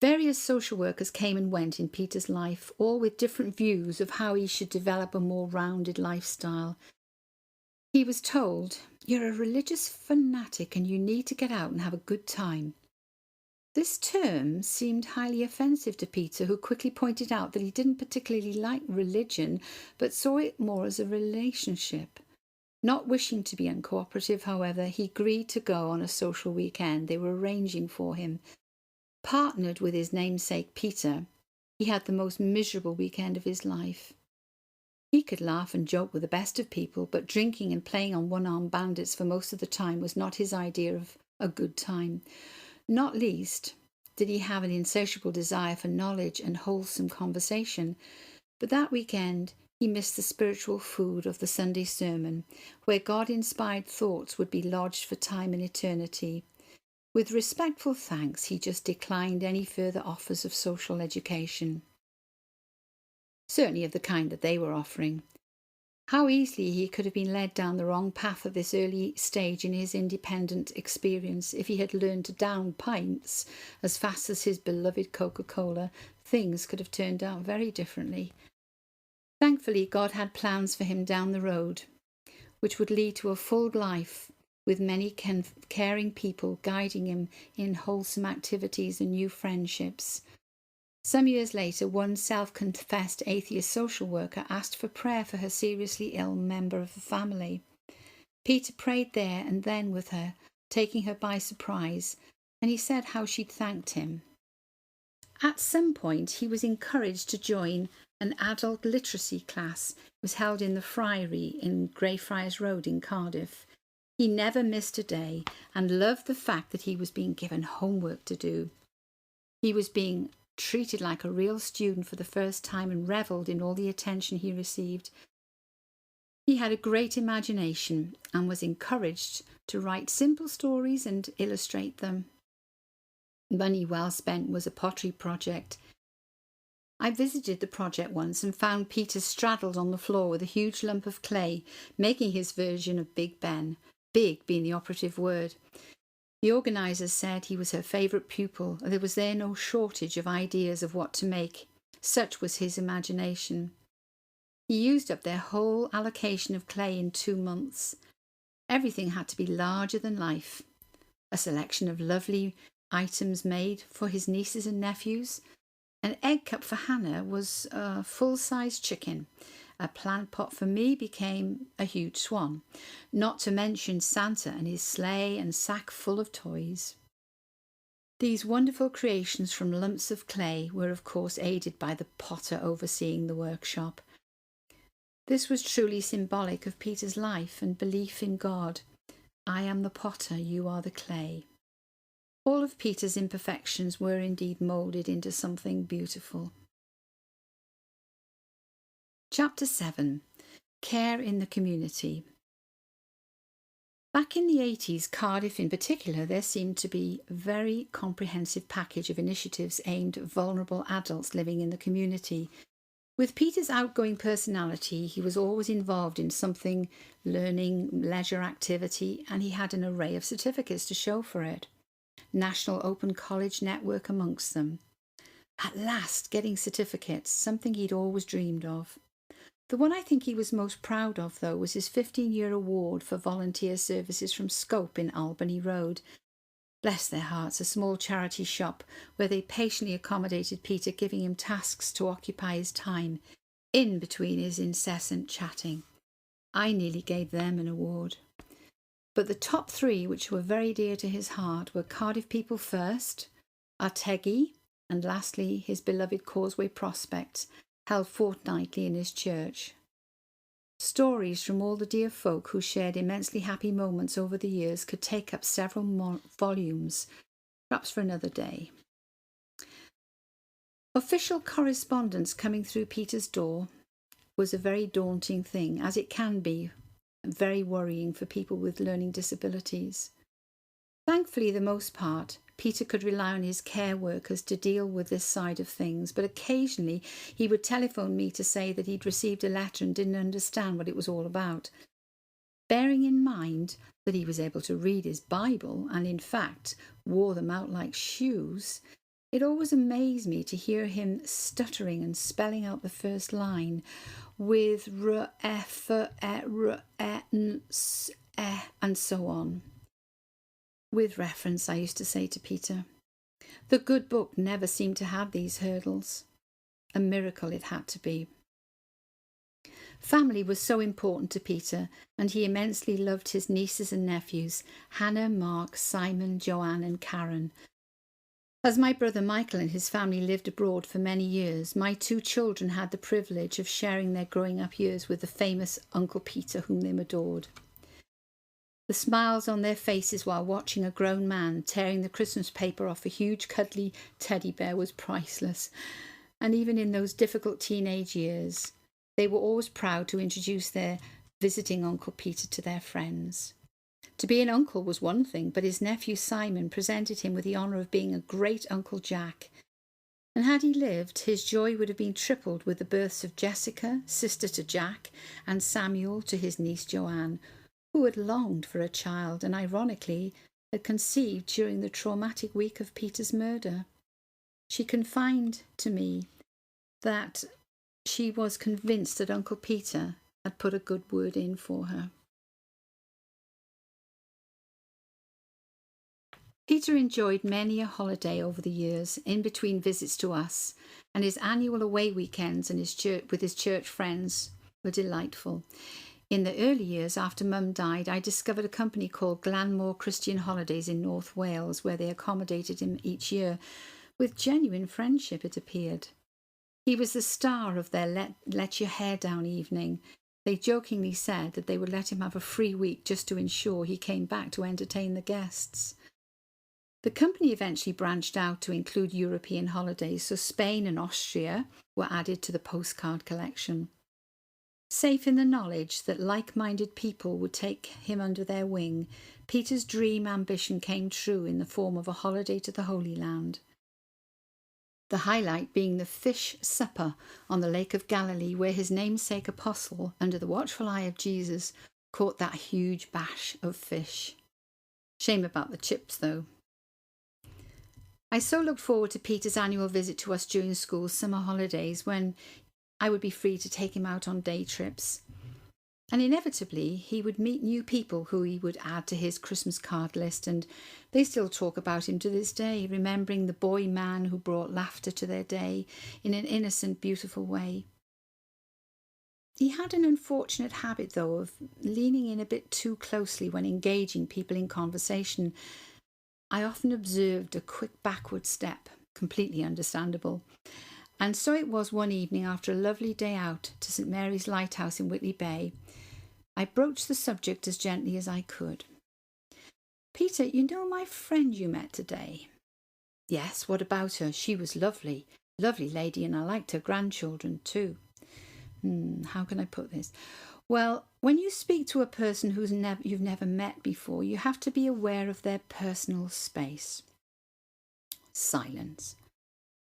Various social workers came and went in Peter's life, all with different views of how he should develop a more rounded lifestyle. He was told, "You're a religious fanatic and you need to get out and have a good time." This term seemed highly offensive to Peter, who quickly pointed out that he didn't particularly like religion, but saw it more as a relationship. Not wishing to be uncooperative, however, he agreed to go on a social weekend they were arranging for him. Partnered with his namesake Peter, he had the most miserable weekend of his life. He could laugh and joke with the best of people, but drinking and playing on one-armed bandits for most of the time was not his idea of a good time. Not least did he have an insatiable desire for knowledge and wholesome conversation. But that weekend he missed the spiritual food of the Sunday sermon, where God-inspired thoughts would be lodged for time and eternity. With respectful thanks, he just declined any further offers of social education, certainly of the kind that they were offering. How easily he could have been led down the wrong path at this early stage in his independent experience. If he had learned to down pints as fast as his beloved Coca-Cola, things could have turned out very differently. Thankfully, God had plans for him down the road, which would lead to a full life with many caring people guiding him in wholesome activities and new friendships. Some years later, one self-confessed atheist social worker asked for prayer for her seriously ill member of the family. Peter prayed there and then with her, taking her by surprise, and he said how she'd thanked him. At some point, he was encouraged to join an adult literacy class. It was held in the Friary in Greyfriars Road in Cardiff. He never missed a day and loved the fact that he was being given homework to do. He was being treated like a real student for the first time and revelled in all the attention he received. He had a great imagination and was encouraged to write simple stories and illustrate them. Money well spent was a pottery project. I visited the project once and found Peter straddled on the floor with a huge lump of clay, making his version of Big Ben, big being the operative word. The organisers said he was her favourite pupil, and there was there no shortage of ideas of what to make. Such was his imagination. He used up their whole allocation of clay in 2 months. Everything had to be larger than life. A selection of lovely items made for his nieces and nephews. An egg cup for Hannah was a full-size chicken. A plant pot for me became a huge swan, not to mention Santa and his sleigh and sack full of toys. These wonderful creations from lumps of clay were of course aided by the potter overseeing the workshop. This was truly symbolic of Peter's life and belief in God. I am the potter, you are the clay. All of Peter's imperfections were indeed moulded into something beautiful. Chapter 7. Care in the Community. Back in the 80s, Cardiff in particular, there seemed to be a very comprehensive package of initiatives aimed at vulnerable adults living in the community. With Peter's outgoing personality, he was always involved in something, learning, leisure activity, and he had an array of certificates to show for it. National Open College Network amongst them. At last, getting certificates, something he'd always dreamed of. The one I think he was most proud of, though, was his 15-year award for volunteer services from Scope in Albany Road. Bless their hearts, a small charity shop where they patiently accommodated Peter, giving him tasks to occupy his time in between his incessant chatting. I nearly gave them an award. But the top 3, which were very dear to his heart, were Cardiff People First, Artegi, and lastly his beloved Causeway Prospects, held fortnightly in his church. Stories from all the dear folk who shared immensely happy moments over the years could take up several volumes, perhaps for another day. Official correspondence coming through Peter's door was a very daunting thing, as it can be, very worrying for people with learning disabilities. Thankfully, the most part, Peter could rely on his care workers to deal with this side of things, but occasionally he would telephone me to say that he'd received a letter and didn't understand what it was all about. Bearing in mind that he was able to read his Bible and, in fact, wore them out like shoes, it always amazed me to hear him stuttering and spelling out the first line with r, f, r, n, s, and so on. With reference, I used to say to Peter, the good book never seemed to have these hurdles. A miracle it had to be. Family was so important to Peter, and he immensely loved his nieces and nephews, Hannah, Mark, Simon, Joanne and Karen. As my brother Michael and his family lived abroad for many years, my two children had the privilege of sharing their growing up years with the famous Uncle Peter, whom they adored. The smiles on their faces while watching a grown man tearing the Christmas paper off a huge cuddly teddy bear was priceless. And even in those difficult teenage years, they were always proud to introduce their visiting Uncle Peter to their friends. To be an uncle was one thing, but his nephew Simon presented him with the honour of being a great Uncle Jack. And had he lived, his joy would have been tripled with the births of Jessica, sister to Jack, and Samuel to his niece Joanne, who had longed for a child and ironically had conceived during the traumatic week of Peter's murder. She confided to me that she was convinced that Uncle Peter had put a good word in for her. Peter enjoyed many a holiday over the years, in between visits to us, and his annual away weekends and with his church friends were delightful. In the early years after Mum died, I discovered a company called Glanmore Christian Holidays in North Wales, where they accommodated him each year. With genuine friendship, it appeared. He was the star of their let your hair down evening. They jokingly said that they would let him have a free week just to ensure he came back to entertain the guests. The company eventually branched out to include European holidays, so Spain and Austria were added to the postcard collection. Safe in the knowledge that like-minded people would take him under their wing, Peter's dream ambition came true in the form of a holiday to the Holy Land. The highlight being the fish supper on the Lake of Galilee, where his namesake apostle, under the watchful eye of Jesus, caught that huge bash of fish. Shame about the chips, though. I so looked forward to Peter's annual visit to us during school's summer holidays, when I would be free to take him out on day trips. And inevitably, he would meet new people who he would add to his Christmas card list, and they still talk about him to this day, remembering the boy man who brought laughter to their day in an innocent, beautiful way. He had an unfortunate habit, though, of leaning in a bit too closely when engaging people in conversation. I often observed a quick backward step, completely understandable. And so it was one evening after a lovely day out to St Mary's Lighthouse in Whitley Bay. I broached the subject as gently as I could. "Peter, you know my friend you met today?" "Yes, what about her? She was lovely. Lovely lady, and I liked her grandchildren too." How can I put this? Well, when you speak to a person you've never met before, you have to be aware of their personal space. Silence.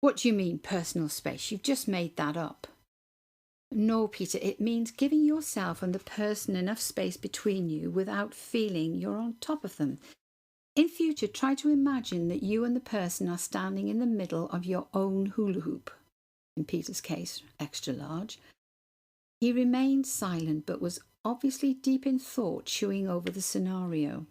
"What do you mean, personal space? You've just made that up." "No, Peter, it means giving yourself and the person enough space between you without feeling you're on top of them. In future, try to imagine that you and the person are standing in the middle of your own hula hoop." In Peter's case, extra large. He remained silent, but was obviously deep in thought, chewing over the scenario.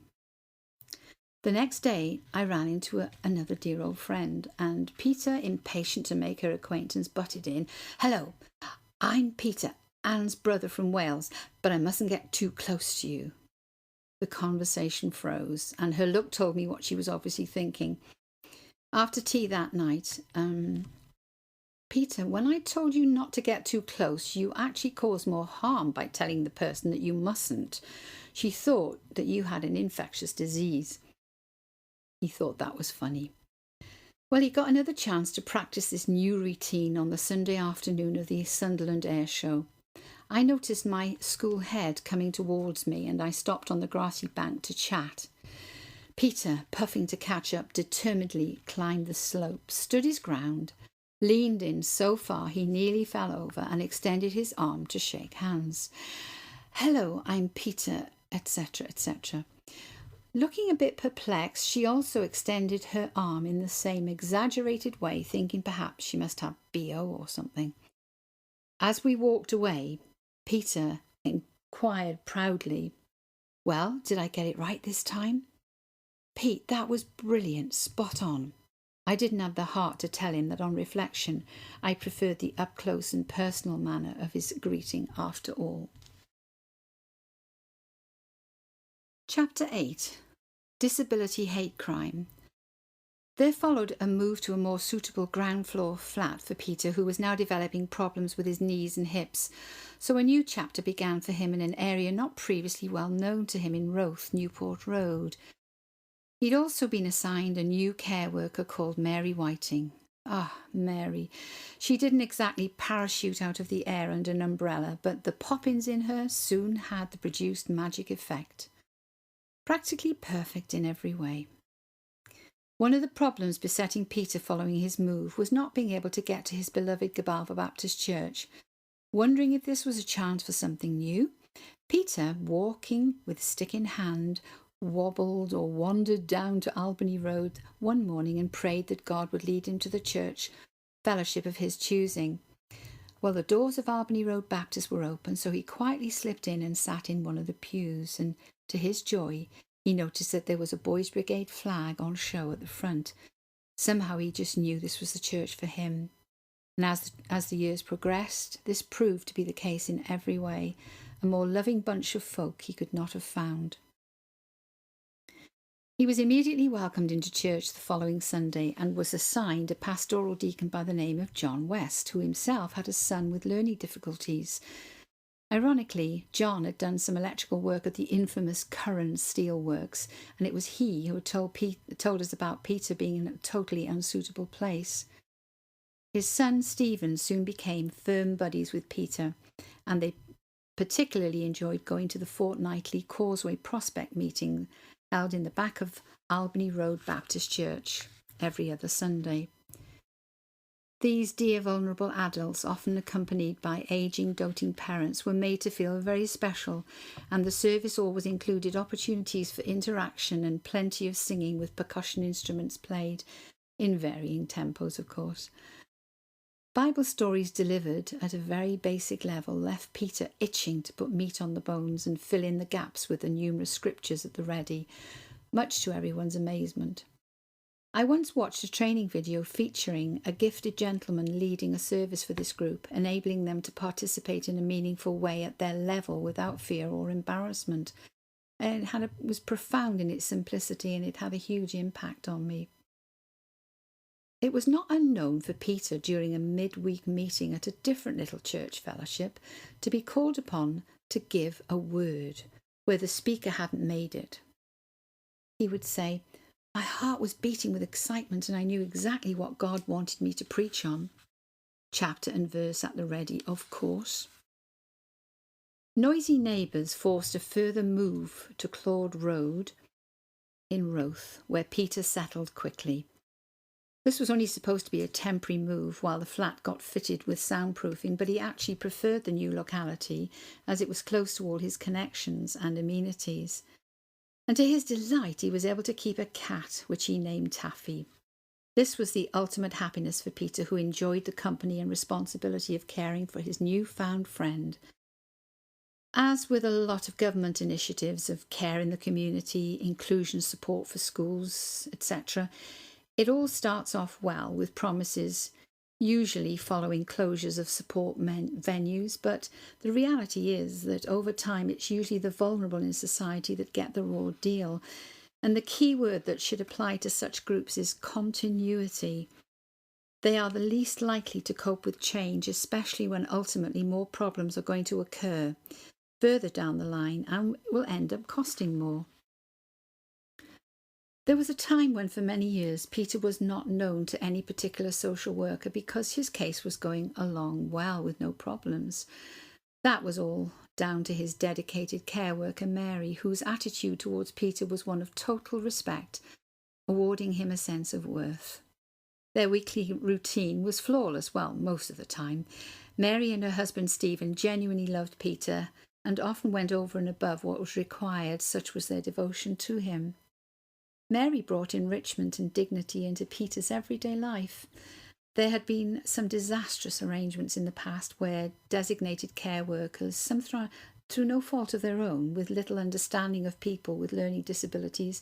The next day, I ran into another dear old friend, and Peter, impatient to make her acquaintance, butted in. "Hello, I'm Peter, Anne's brother from Wales, but I mustn't get too close to you." The conversation froze, and her look told me what she was obviously thinking. After tea that night, "Peter, when I told you not to get too close, you actually caused more harm by telling the person that you mustn't. She thought that you had an infectious disease." He thought that was funny. Well, he got another chance to practice this new routine on the Sunday afternoon of the Sunderland Air Show. I noticed my school head coming towards me, and I stopped on the grassy bank to chat. Peter, puffing to catch up, determinedly climbed the slope, stood his ground, leaned in so far he nearly fell over, and extended his arm to shake hands. "Hello, I'm Peter," etc., etc. Looking a bit perplexed, she also extended her arm in the same exaggerated way, thinking perhaps she must have BO or something. As we walked away, Peter inquired proudly, "Well, did I get it right this time?" "Pete, that was brilliant, spot on." I didn't have the heart to tell him that on reflection I preferred the up-close and personal manner of his greeting after all. Chapter 8. Disability Hate Crime. There followed a move to a more suitable ground floor flat for Peter, who was now developing problems with his knees and hips, so a new chapter began for him in an area not previously well known to him in Roath, Newport Road. He'd also been assigned a new care worker called Mary Whiting. Ah, Mary. She didn't exactly parachute out of the air under an umbrella, but the poppins in her soon had the produced magic effect. Practically perfect in every way. One of the problems besetting Peter following his move was not being able to get to his beloved Gibraltar Baptist Church. Wondering if this was a chance for something new, Peter, walking with stick in hand, wobbled or wandered down to Albany Road one morning and prayed that God would lead him to the church fellowship of his choosing. Well, the doors of Albany Road Baptist were open, so he quietly slipped in and sat in one of the pews, and to his joy, he noticed that there was a Boys' Brigade flag on show at the front. Somehow he just knew this was the church for him. And as the years progressed, this proved to be the case in every way. A more loving bunch of folk he could not have found. He was immediately welcomed into church the following Sunday and was assigned a pastoral deacon by the name of John West, who himself had a son with learning difficulties. Ironically, John had done some electrical work at the infamous Curran Steel Works, and it was he who had told us about Peter being in a totally unsuitable place. His son Stephen soon became firm buddies with Peter, and they particularly enjoyed going to the fortnightly Causeway Prospect meeting held in the back of Albany Road Baptist Church every other Sunday. These dear vulnerable adults, often accompanied by ageing, doting parents, were made to feel very special, and the service always included opportunities for interaction and plenty of singing with percussion instruments played, in varying tempos, of course. Bible stories delivered at a very basic level left Peter itching to put meat on the bones and fill in the gaps with the numerous scriptures at the ready, much to everyone's amazement. I once watched a training video featuring a gifted gentleman leading a service for this group, enabling them to participate in a meaningful way at their level without fear or embarrassment. And it was profound in its simplicity, and it had a huge impact on me. It was not unknown for Peter during a midweek meeting at a different little church fellowship to be called upon to give a word where the speaker hadn't made it. He would say, "My heart was beating with excitement and I knew exactly what God wanted me to preach on." Chapter and verse at the ready, of course. Noisy neighbours forced a further move to Claude Road in Roath, where Peter settled quickly. This was only supposed to be a temporary move while the flat got fitted with soundproofing, but he actually preferred the new locality as it was close to all his connections and amenities. And to his delight, he was able to keep a cat, which he named Taffy. This was the ultimate happiness for Peter, who enjoyed the company and responsibility of caring for his newfound friend. As with a lot of government initiatives of care in the community, inclusion support for schools, etc., it all starts off well with promises, usually following closures of support venues, but the reality is that over time it's usually the vulnerable in society that get the raw deal. And the key word that should apply to such groups is continuity. They are the least likely to cope with change, especially when ultimately more problems are going to occur further down the line and will end up costing more. There was a time when for many years Peter was not known to any particular social worker because his case was going along well with no problems. That was all down to his dedicated care worker Mary, whose attitude towards Peter was one of total respect, awarding him a sense of worth. Their weekly routine was flawless, well, most of the time. Mary and her husband Stephen genuinely loved Peter and often went over and above what was required, such was their devotion to him. Mary brought enrichment and dignity into Peter's everyday life. There had been some disastrous arrangements in the past where designated care workers, some through no fault of their own, with little understanding of people with learning disabilities,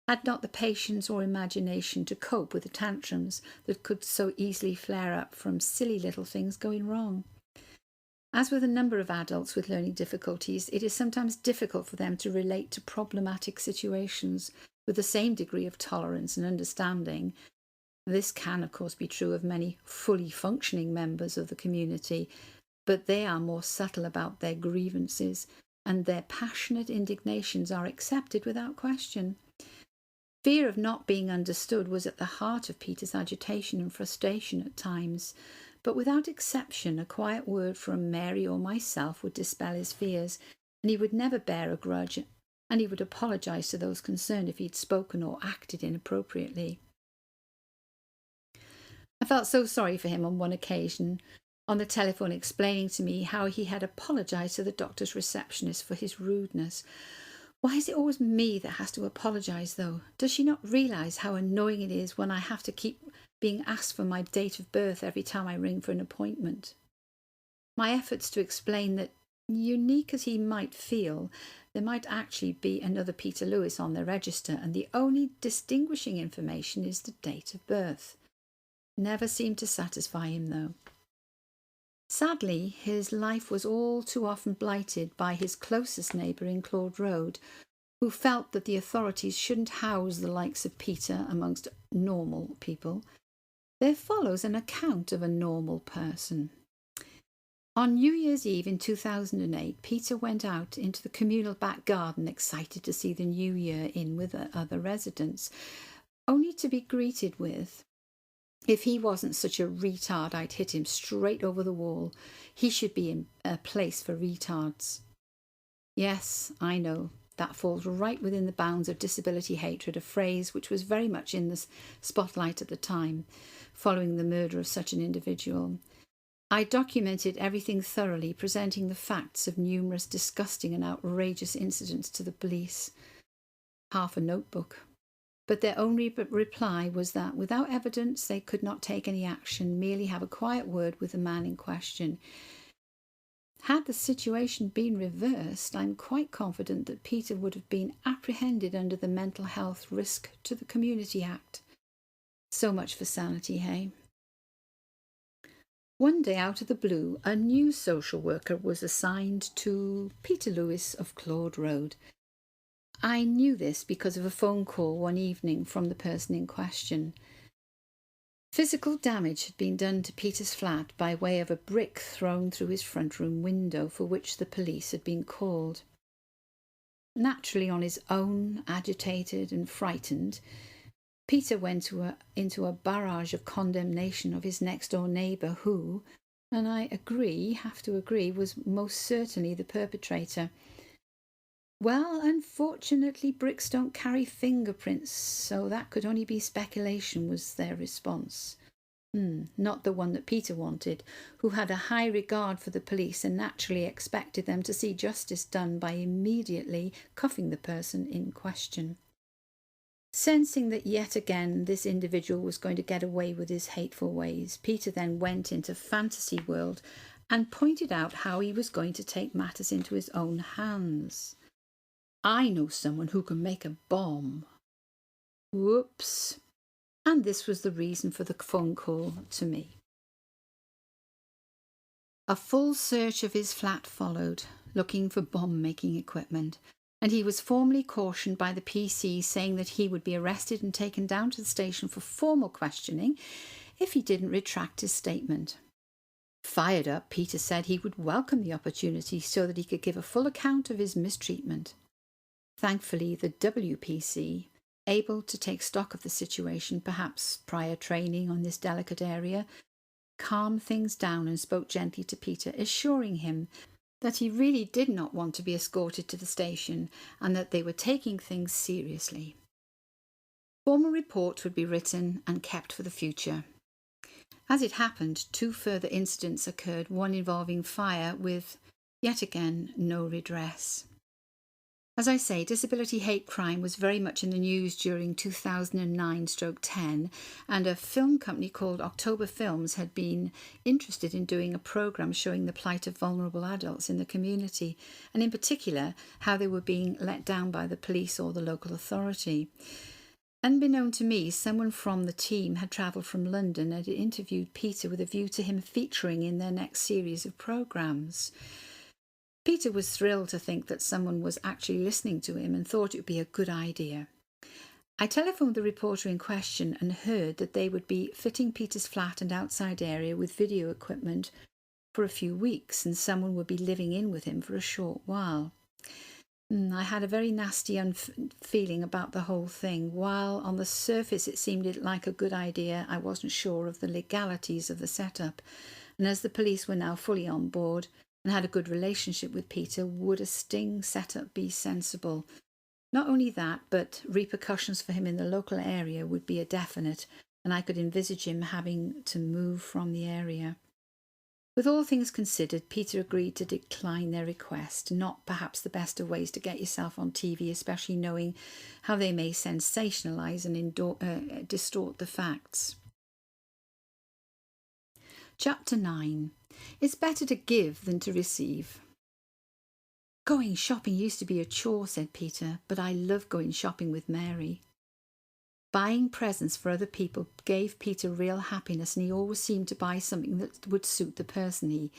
had not the patience or imagination to cope with the tantrums that could so easily flare up from silly little things going wrong. As with a number of adults with learning difficulties, it is sometimes difficult for them to relate to problematic situations with the same degree of tolerance and understanding. This can, of course, be true of many fully functioning members of the community, but they are more subtle about their grievances, and their passionate indignations are accepted without question. Fear of not being understood was at the heart of Peter's agitation and frustration at times, but without exception a quiet word from Mary or myself would dispel his fears, and he would never bear a grudge, and he would apologise to those concerned if he had spoken or acted inappropriately. I felt so sorry for him on one occasion, on the telephone, explaining to me how he had apologised to the doctor's receptionist for his rudeness. Why is it always me that has to apologise, though? Does she not realise how annoying it is when I have to keep being asked for my date of birth every time I ring for an appointment? My efforts to explain that, unique as he might feel, there might actually be another Peter Lewis on the register, and the only distinguishing information is the date of birth, never seemed to satisfy him, though. Sadly, his life was all too often blighted by his closest neighbour in Claude Road, who felt that the authorities shouldn't house the likes of Peter amongst normal people. There follows an account of a normal person. On New Year's Eve in 2008, Peter went out into the communal back garden, excited to see the new year in with other residents, only to be greeted with, "If he wasn't such a retard, I'd hit him straight over the wall. He should be in a place for retards." Yes, I know, that falls right within the bounds of disability hatred, a phrase which was very much in the spotlight at the time, following the murder of such an individual. I documented everything thoroughly, presenting the facts of numerous disgusting and outrageous incidents to the police. Half a notebook. But their only reply was that without evidence they could not take any action, merely have a quiet word with the man in question. Had the situation been reversed, I'm quite confident that Peter would have been apprehended under the Mental Health Risk to the Community Act. So much for sanity, hey? One day, out of the blue, a new social worker was assigned to Peter Lewis of Claude Road. I knew this because of a phone call one evening from the person in question. Physical damage had been done to Peter's flat by way of a brick thrown through his front room window, for which the police had been called. Naturally on his own, agitated and frightened, Peter went into a barrage of condemnation of his next-door neighbour who, and I have to agree, was most certainly the perpetrator. "Well, unfortunately, bricks don't carry fingerprints, so that could only be speculation," was their response. Not the one that Peter wanted, who had a high regard for the police and naturally expected them to see justice done by immediately cuffing the person in question. Sensing that yet again this individual was going to get away with his hateful ways, Peter then went into fantasy world and pointed out how he was going to take matters into his own hands. "I know someone who can make a bomb." Whoops. And this was the reason for the phone call to me. A full search of his flat followed, looking for bomb-making equipment, and he was formally cautioned by the PC, saying that he would be arrested and taken down to the station for formal questioning if he didn't retract his statement. Fired up, Peter said he would welcome the opportunity so that he could give a full account of his mistreatment. Thankfully, the WPC, able to take stock of the situation, perhaps prior training on this delicate area, calmed things down and spoke gently to Peter, assuring him that he really did not want to be escorted to the station and that they were taking things seriously. Formal reports would be written and kept for the future. As it happened, 2 further incidents occurred, one involving fire with, yet again, no redress. As I say, disability hate crime was very much in the news during 2009-10, and a film company called October Films had been interested in doing a programme showing the plight of vulnerable adults in the community, and in particular how they were being let down by the police or the local authority. Unbeknown to me, someone from the team had travelled from London and had interviewed Peter with a view to him featuring in their next series of programmes. Peter was thrilled to think that someone was actually listening to him and thought it would be a good idea. I telephoned the reporter in question and heard that they would be fitting Peter's flat and outside area with video equipment for a few weeks, and someone would be living in with him for a short while. I had a very nasty feeling about the whole thing. While on the surface it seemed like a good idea, I wasn't sure of the legalities of the setup. And as the police were now fully on board and had a good relationship with Peter, would a sting setup be sensible? Not only that, but repercussions for him in the local area would be a definite, and I could envisage him having to move from the area. With all things considered, Peter agreed to decline their request. Not perhaps the best of ways to get yourself on TV, especially knowing how they may sensationalise and distort the facts. Chapter 9. It's better to give than to receive. Going shopping used to be a chore, said Peter, but I love going shopping with Mary. Buying presents for other people gave Peter real happiness, and he always seemed to buy something that would suit the person.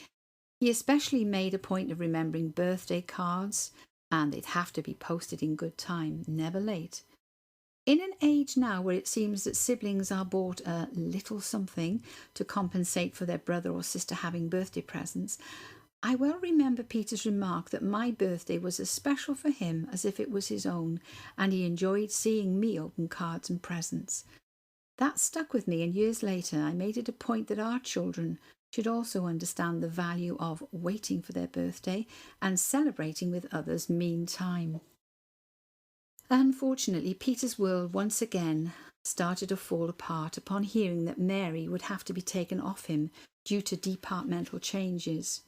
He especially made a point of remembering birthday cards, and they'd have to be posted in good time, never late. In an age now where it seems that siblings are bought a little something to compensate for their brother or sister having birthday presents, I well remember Peter's remark that my birthday was as special for him as if it was his own, and he enjoyed seeing me open cards and presents. That stuck with me, and years later I made it a point that our children should also understand the value of waiting for their birthday and celebrating with others meantime. Unfortunately, Peter's world once again started to fall apart upon hearing that Mary would have to be taken off him due to departmental changes.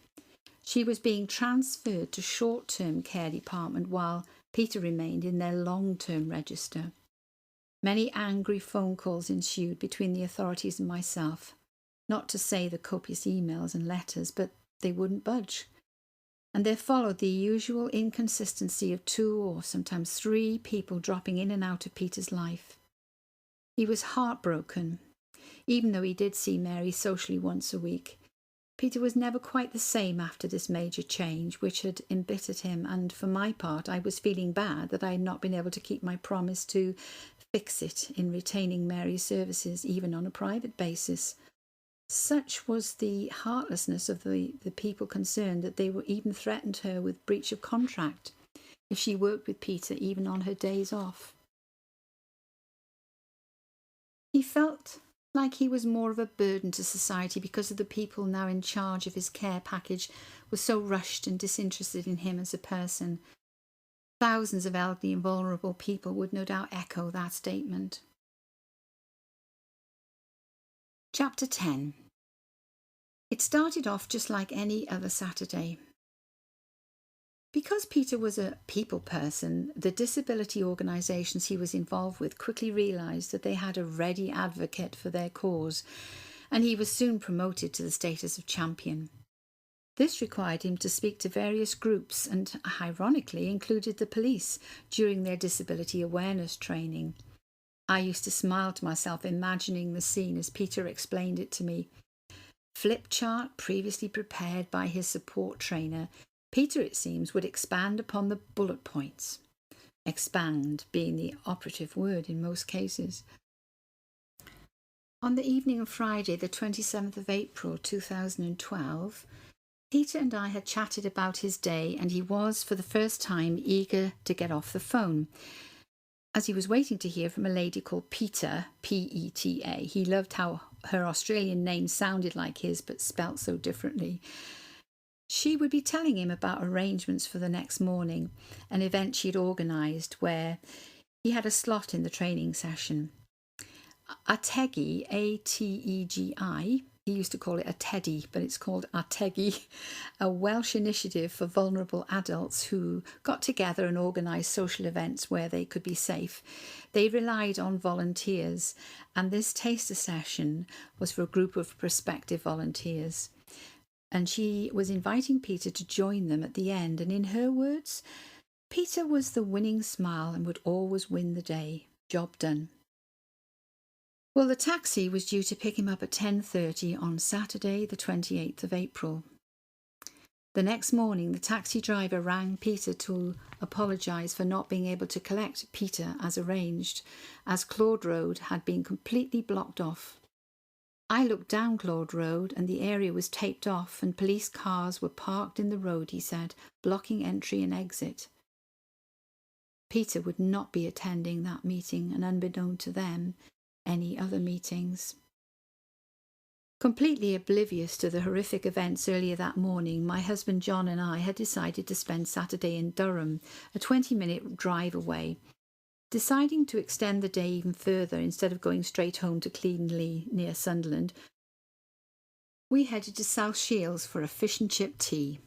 She was being transferred to short-term care department while Peter remained in their long-term register. Many angry phone calls ensued between the authorities and myself, not to say the copious emails and letters, but they wouldn't budge. And there followed the usual inconsistency of 2 or sometimes 3 people dropping in and out of Peter's life. He was heartbroken, even though he did see Mary socially once a week. Peter was never quite the same after this major change, which had embittered him, and for my part I was feeling bad that I had not been able to keep my promise to fix it in retaining Mary's services, even on a private basis. Such was the heartlessness of the people concerned that they were even threatened her with breach of contract if she worked with Peter even on her days off. He felt like he was more of a burden to society because of the people now in charge of his care package were so rushed and disinterested in him as a person. Thousands of elderly and vulnerable people would no doubt echo that statement. Chapter 10. It started off just like any other Saturday. Because Peter was a people person, the disability organisations he was involved with quickly realised that they had a ready advocate for their cause, and he was soon promoted to the status of champion. This required him to speak to various groups and, ironically, included the police during their disability awareness training. I used to smile to myself imagining the scene as Peter explained it to me. Flip chart previously prepared by his support trainer, Peter, it seems, would expand upon the bullet points. Expand being the operative word in most cases. On the evening of Friday, the 27th of April 2012, Peter and I had chatted about his day, and he was, for the first time, eager to get off the phone, as he was waiting to hear from a lady called Peta, P-E-T-A. He loved how her Australian name sounded like his, but spelt so differently. She would be telling him about arrangements for the next morning, an event she had organised where he had a slot in the training session. Ategi, A-T-E-G-I, he used to call it a teddy, but it's called Ategi, a Welsh initiative for vulnerable adults who got together and organised social events where they could be safe. They relied on volunteers, and this taster session was for a group of prospective volunteers. And she was inviting Peter to join them at the end, and in her words, Peter was the winning smile and would always win the day. Job done. Well, the taxi was due to pick him up at 10:30 on Saturday, the 28th of April. The next morning, the taxi driver rang Peter to apologise for not being able to collect Peter as arranged, as Claude Road had been completely blocked off. I looked down Claude Road and the area was taped off and police cars were parked in the road, he said, blocking entry and exit. Peter would not be attending that meeting, and unbeknown to them, any other meetings. Completely oblivious to the horrific events earlier that morning, my husband John and I had decided to spend Saturday in Durham, a 20-minute drive away. Deciding to extend the day even further instead of going straight home to Cleanley near Sunderland, we headed to South Shields for a fish and chip tea.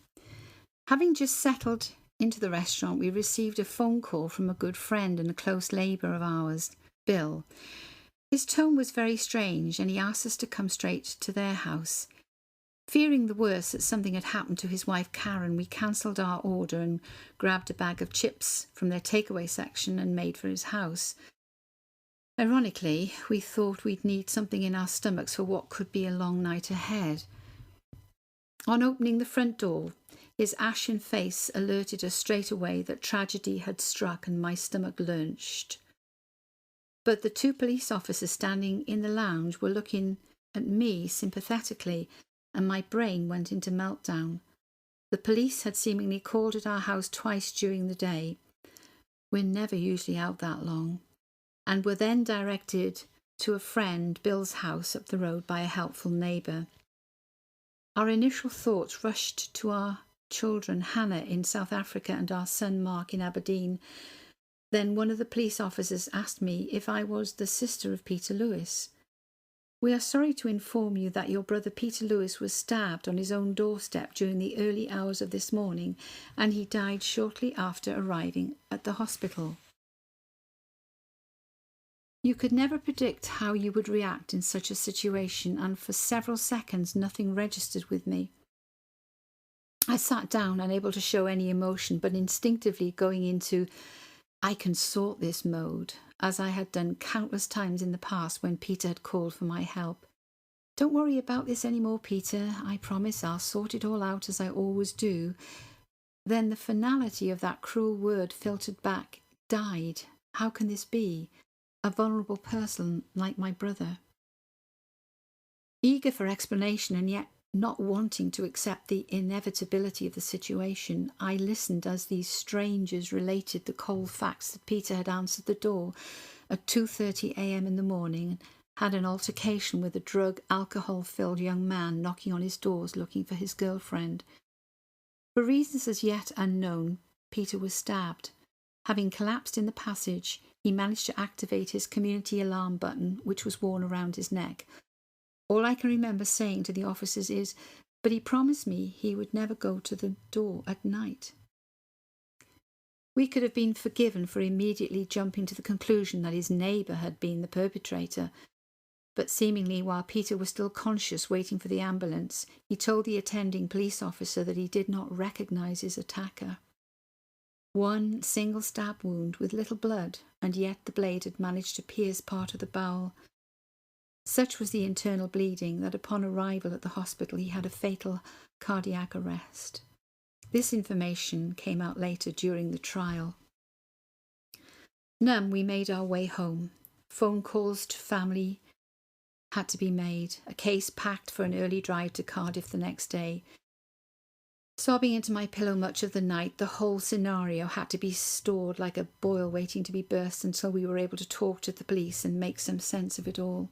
Having just settled into the restaurant, we received a phone call from a good friend and a close neighbour of ours, Bill. His tone was very strange and he asked us to come straight to their house. Fearing the worst, that something had happened to his wife Karen, we cancelled our order and grabbed a bag of chips from their takeaway section and made for his house. Ironically, we thought we'd need something in our stomachs for what could be a long night ahead. On opening the front door, his ashen face alerted us straight away that tragedy had struck and my stomach lurched. But the two police officers standing in the lounge were looking at me sympathetically, and my brain went into meltdown. The police had seemingly called at our house twice during the day. We're never usually out that long, and were then directed to a friend, Bill's house up the road, by a helpful neighbour. Our initial thoughts rushed to our children, Hannah in South Africa and our son Mark in Aberdeen. Then one of the police officers asked me if I was the sister of Peter Lewis. We are sorry to inform you that your brother Peter Lewis was stabbed on his own doorstep during the early hours of this morning, and he died shortly after arriving at the hospital. You could never predict how you would react in such a situation, and for several seconds nothing registered with me. I sat down, unable to show any emotion, but instinctively going into I can sort this mode, as I had done countless times in the past when Peter had called for my help. Don't worry about this anymore, Peter. I promise I'll sort it all out as I always do. Then the finality of that cruel word filtered back. Died. How can this be? A vulnerable person like my brother. Eager for explanation and yet not wanting to accept the inevitability of the situation, I listened as these strangers related the cold facts that Peter had answered the door at 2:30 a.m. in the morning and had an altercation with a drug, alcohol-filled young man knocking on his doors looking for his girlfriend. For reasons as yet unknown, Peter was stabbed. Having collapsed in the passage, he managed to activate his community alarm button, which was worn around his neck. All I can remember saying to the officers is, but he promised me he would never go to the door at night. We could have been forgiven for immediately jumping to the conclusion that his neighbour had been the perpetrator, but seemingly while Peter was still conscious waiting for the ambulance, he told the attending police officer that he did not recognise his attacker. One single stab wound with little blood, and yet the blade had managed to pierce part of the bowel. Such was the internal bleeding that upon arrival at the hospital he had a fatal cardiac arrest. This information came out later during the trial. Numb, we made our way home. Phone calls to family had to be made. A case packed for an early drive to Cardiff the next day. Sobbing into my pillow much of the night, the whole scenario had to be stored like a boil waiting to be burst until we were able to talk to the police and make some sense of it all.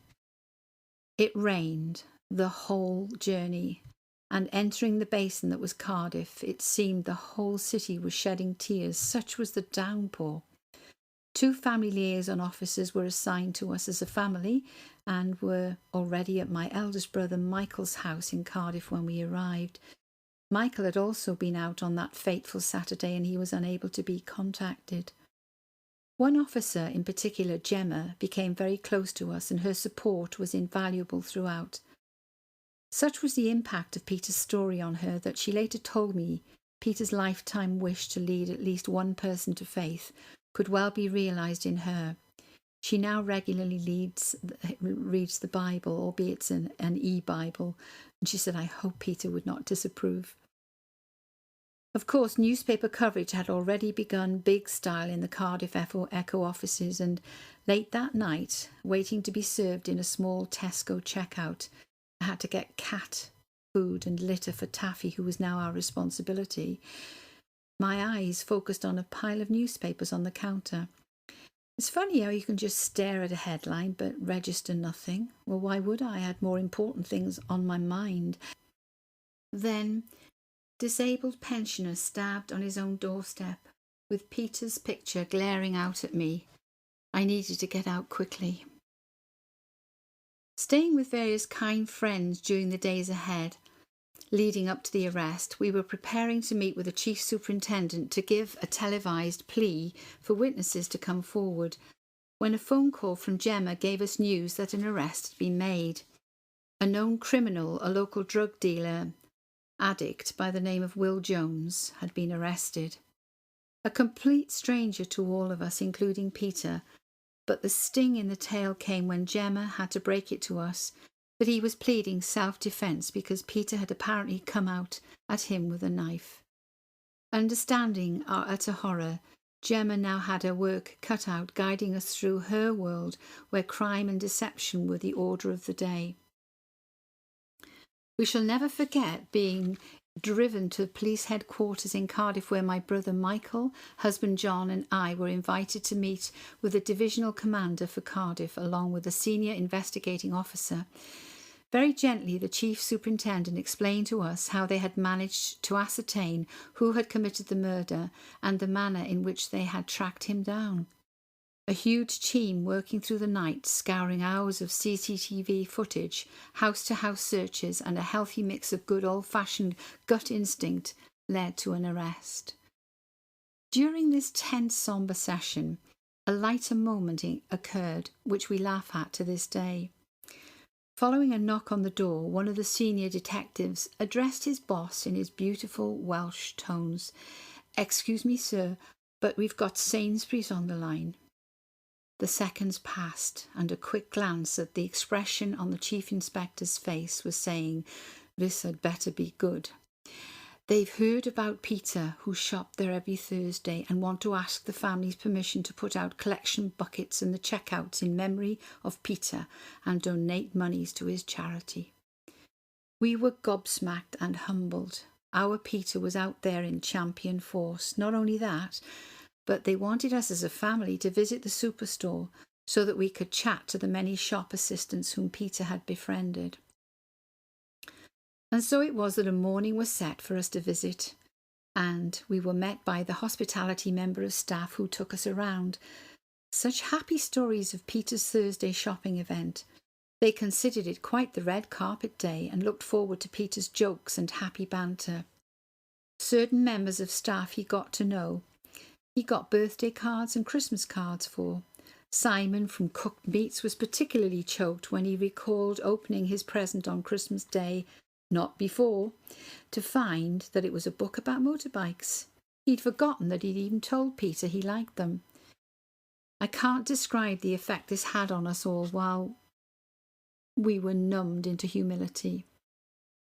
It rained the whole journey, and entering the basin that was Cardiff, it seemed the whole city was shedding tears, such was the downpour. 2 family liaison officers were assigned to us as a family and were already at my eldest brother Michael's house in Cardiff when we arrived. Michael had also been out on that fateful Saturday and he was unable to be contacted. One officer in particular, Gemma, became very close to us and her support was invaluable throughout. Such was the impact of Peter's story on her that she later told me Peter's lifetime wish to lead at least one person to faith could well be realised in her. She now regularly reads the Bible, albeit it's an e-Bible, and she said, "I hope Peter would not disapprove." Of course, newspaper coverage had already begun big style in the Cardiff Echo offices, and late that night, waiting to be served in a small Tesco checkout, I had to get cat food and litter for Taffy, who was now our responsibility. My eyes focused on a pile of newspapers on the counter. It's funny how you can just stare at a headline but register nothing. Well, why would I? I had more important things on my mind. Then, disabled pensioner stabbed on his own doorstep, with Peter's picture glaring out at me. I needed to get out quickly. Staying with various kind friends during the days ahead, leading up to the arrest, we were preparing to meet with the chief superintendent to give a televised plea for witnesses to come forward, when a phone call from Gemma gave us news that an arrest had been made. A known criminal, a local drug dealer, addict by the name of Will Jones, had been arrested. A complete stranger to all of us, including Peter, but the sting in the tail came when Gemma had to break it to us that he was pleading self-defence because Peter had apparently come out at him with a knife. Understanding our utter horror, Gemma now had her work cut out, guiding us through her world where crime and deception were the order of the day. We shall never forget being driven to police headquarters in Cardiff, where my brother Michael, husband John, and I were invited to meet with the divisional commander for Cardiff, along with a senior investigating officer. Very gently, the chief superintendent explained to us how they had managed to ascertain who had committed the murder and the manner in which they had tracked him down. A huge team working through the night, scouring hours of CCTV footage, house-to-house searches, and a healthy mix of good old-fashioned gut instinct led to an arrest. During this tense, sombre session, a lighter moment occurred, which we laugh at to this day. Following a knock on the door, one of the senior detectives addressed his boss in his beautiful Welsh tones. "Excuse me, sir, but we've got Sainsbury's on the line." The seconds passed, and a quick glance at the expression on the chief inspector's face was saying, "This had better be good." They've heard about Peter, who shopped there every Thursday, and want to ask the family's permission to put out collection buckets in the checkouts in memory of Peter and donate monies to his charity. We were gobsmacked and humbled. Our Peter was out there in champion force. Not only that, but they wanted us as a family to visit the superstore so that we could chat to the many shop assistants whom Peter had befriended. And so it was that a morning was set for us to visit, and we were met by the hospitality member of staff who took us around. Such happy stories of Peter's Thursday shopping event. They considered it quite the red carpet day and looked forward to Peter's jokes and happy banter. Certain members of staff he got to know. He got birthday cards and Christmas cards for. Simon from Cooked Meats was particularly choked when he recalled opening his present on Christmas Day, not before, to find that it was a book about motorbikes. He'd forgotten that he'd even told Peter he liked them. I can't describe the effect this had on us all while we were numbed into humility.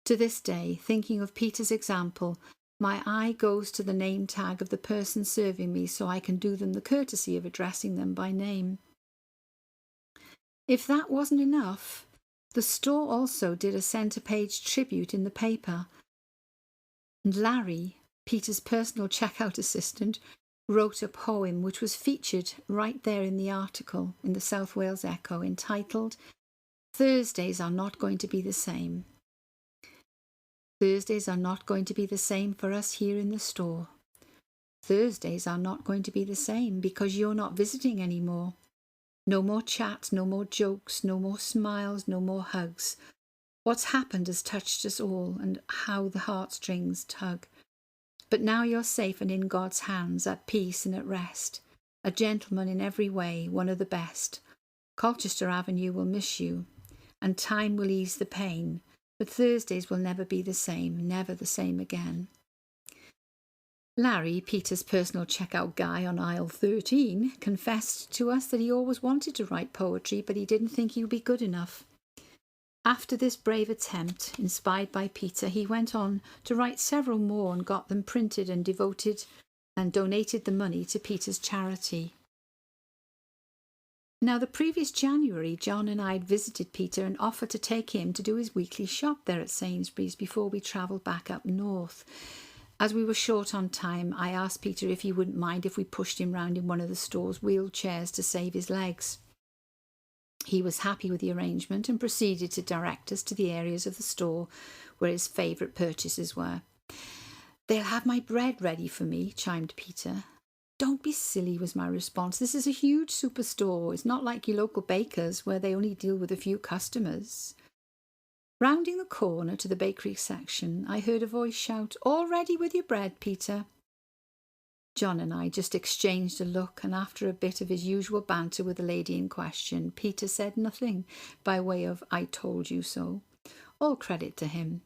To this day, thinking of Peter's example, my eye goes to the name tag of the person serving me so I can do them the courtesy of addressing them by name. If that wasn't enough, the store also did a centre-page tribute in the paper. And Larry, Peter's personal checkout assistant, wrote a poem which was featured right there in the article in the South Wales Echo, entitled "Thursdays are not going to be the same." Thursdays are not going to be the same for us here in the store. Thursdays are not going to be the same because you're not visiting anymore. No more chat, no more jokes, no more smiles, no more hugs. What's happened has touched us all, and how the heartstrings tug. But now you're safe and in God's hands, at peace and at rest. A gentleman in every way, one of the best. Colchester Avenue will miss you, and time will ease the pain, but Thursdays will never be the same, never the same again. Larry, Peter's personal checkout guy on aisle 13, confessed to us that he always wanted to write poetry, but he didn't think he would be good enough. After this brave attempt, inspired by Peter, he went on to write several more and got them printed and donated the money to Peter's charity. Now, the previous January, John and I had visited Peter and offered to take him to do his weekly shop there at Sainsbury's before we travelled back up north. As we were short on time, I asked Peter if he wouldn't mind if we pushed him round in one of the store's wheelchairs to save his legs. He was happy with the arrangement and proceeded to direct us to the areas of the store where his favourite purchases were. "They'll have my bread ready for me," chimed Peter. "Don't be silly," was my response. "This is a huge superstore. It's not like your local bakers where they only deal with a few customers." Rounding the corner to the bakery section, I heard a voice shout, "All ready with your bread, Peter?" John and I just exchanged a look, and after a bit of his usual banter with the lady in question, Peter said nothing by way of "I told you so." All credit to him.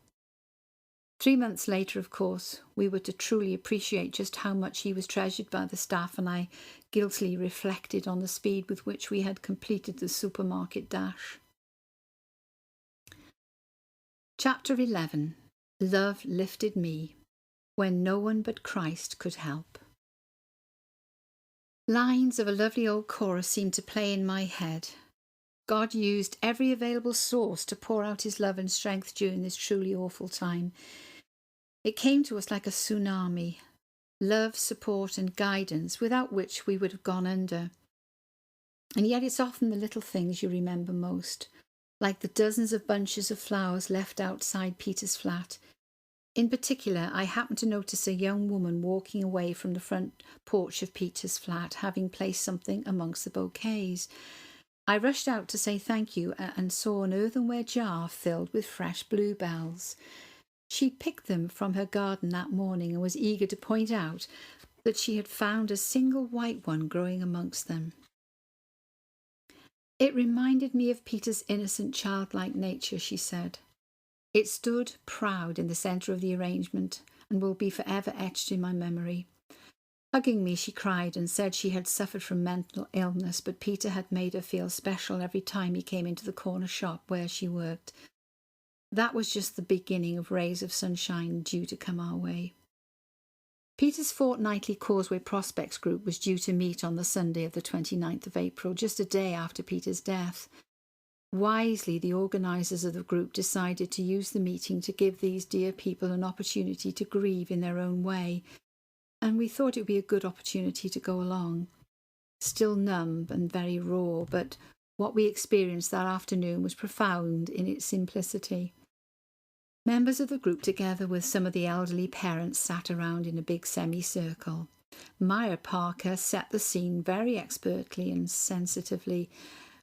3 months later, of course, we were to truly appreciate just how much he was treasured by the staff, and I guiltily reflected on the speed with which we had completed the supermarket dash. Chapter 11. Love Lifted Me, When No One But Christ Could Help. Lines of a lovely old chorus seemed to play in my head. God used every available source to pour out his love and strength during this truly awful time. It came to us like a tsunami, love, support and guidance, without which we would have gone under. And yet it's often the little things you remember most, like the dozens of bunches of flowers left outside Peter's flat. In particular, I happened to notice a young woman walking away from the front porch of Peter's flat, having placed something amongst the bouquets. I rushed out to say thank you and saw an earthenware jar filled with fresh bluebells. She picked them from her garden that morning and was eager to point out that she had found a single white one growing amongst them. "It reminded me of Peter's innocent, childlike nature," she said. "It stood proud in the centre of the arrangement and will be forever etched in my memory." Hugging me, she cried and said she had suffered from mental illness, but Peter had made her feel special every time he came into the corner shop where she worked. That was just the beginning of rays of sunshine due to come our way. Peter's fortnightly Causeway Prospects group was due to meet on the Sunday of the 29th of April, just a day after Peter's death. Wisely, the organisers of the group decided to use the meeting to give these dear people an opportunity to grieve in their own way, and we thought it would be a good opportunity to go along. Still numb and very raw, but what we experienced that afternoon was profound in its simplicity. Members of the group, together with some of the elderly parents, sat around in a big semicircle. Maya Parker set the scene very expertly and sensitively.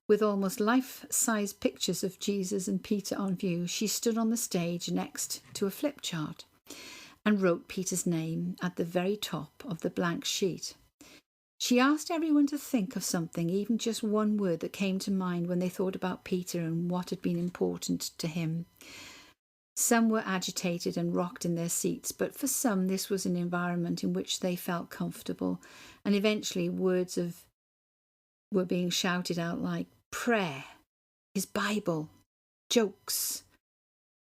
With almost life-size pictures of Jesus and Peter on view, she stood on the stage next to a flip chart and wrote Peter's name at the very top of the blank sheet. She asked everyone to think of something, even just one word that came to mind when they thought about Peter and what had been important to him. Some were agitated and rocked in their seats, but for some this was an environment in which they felt comfortable, and eventually words were being shouted out like prayer, his Bible, jokes,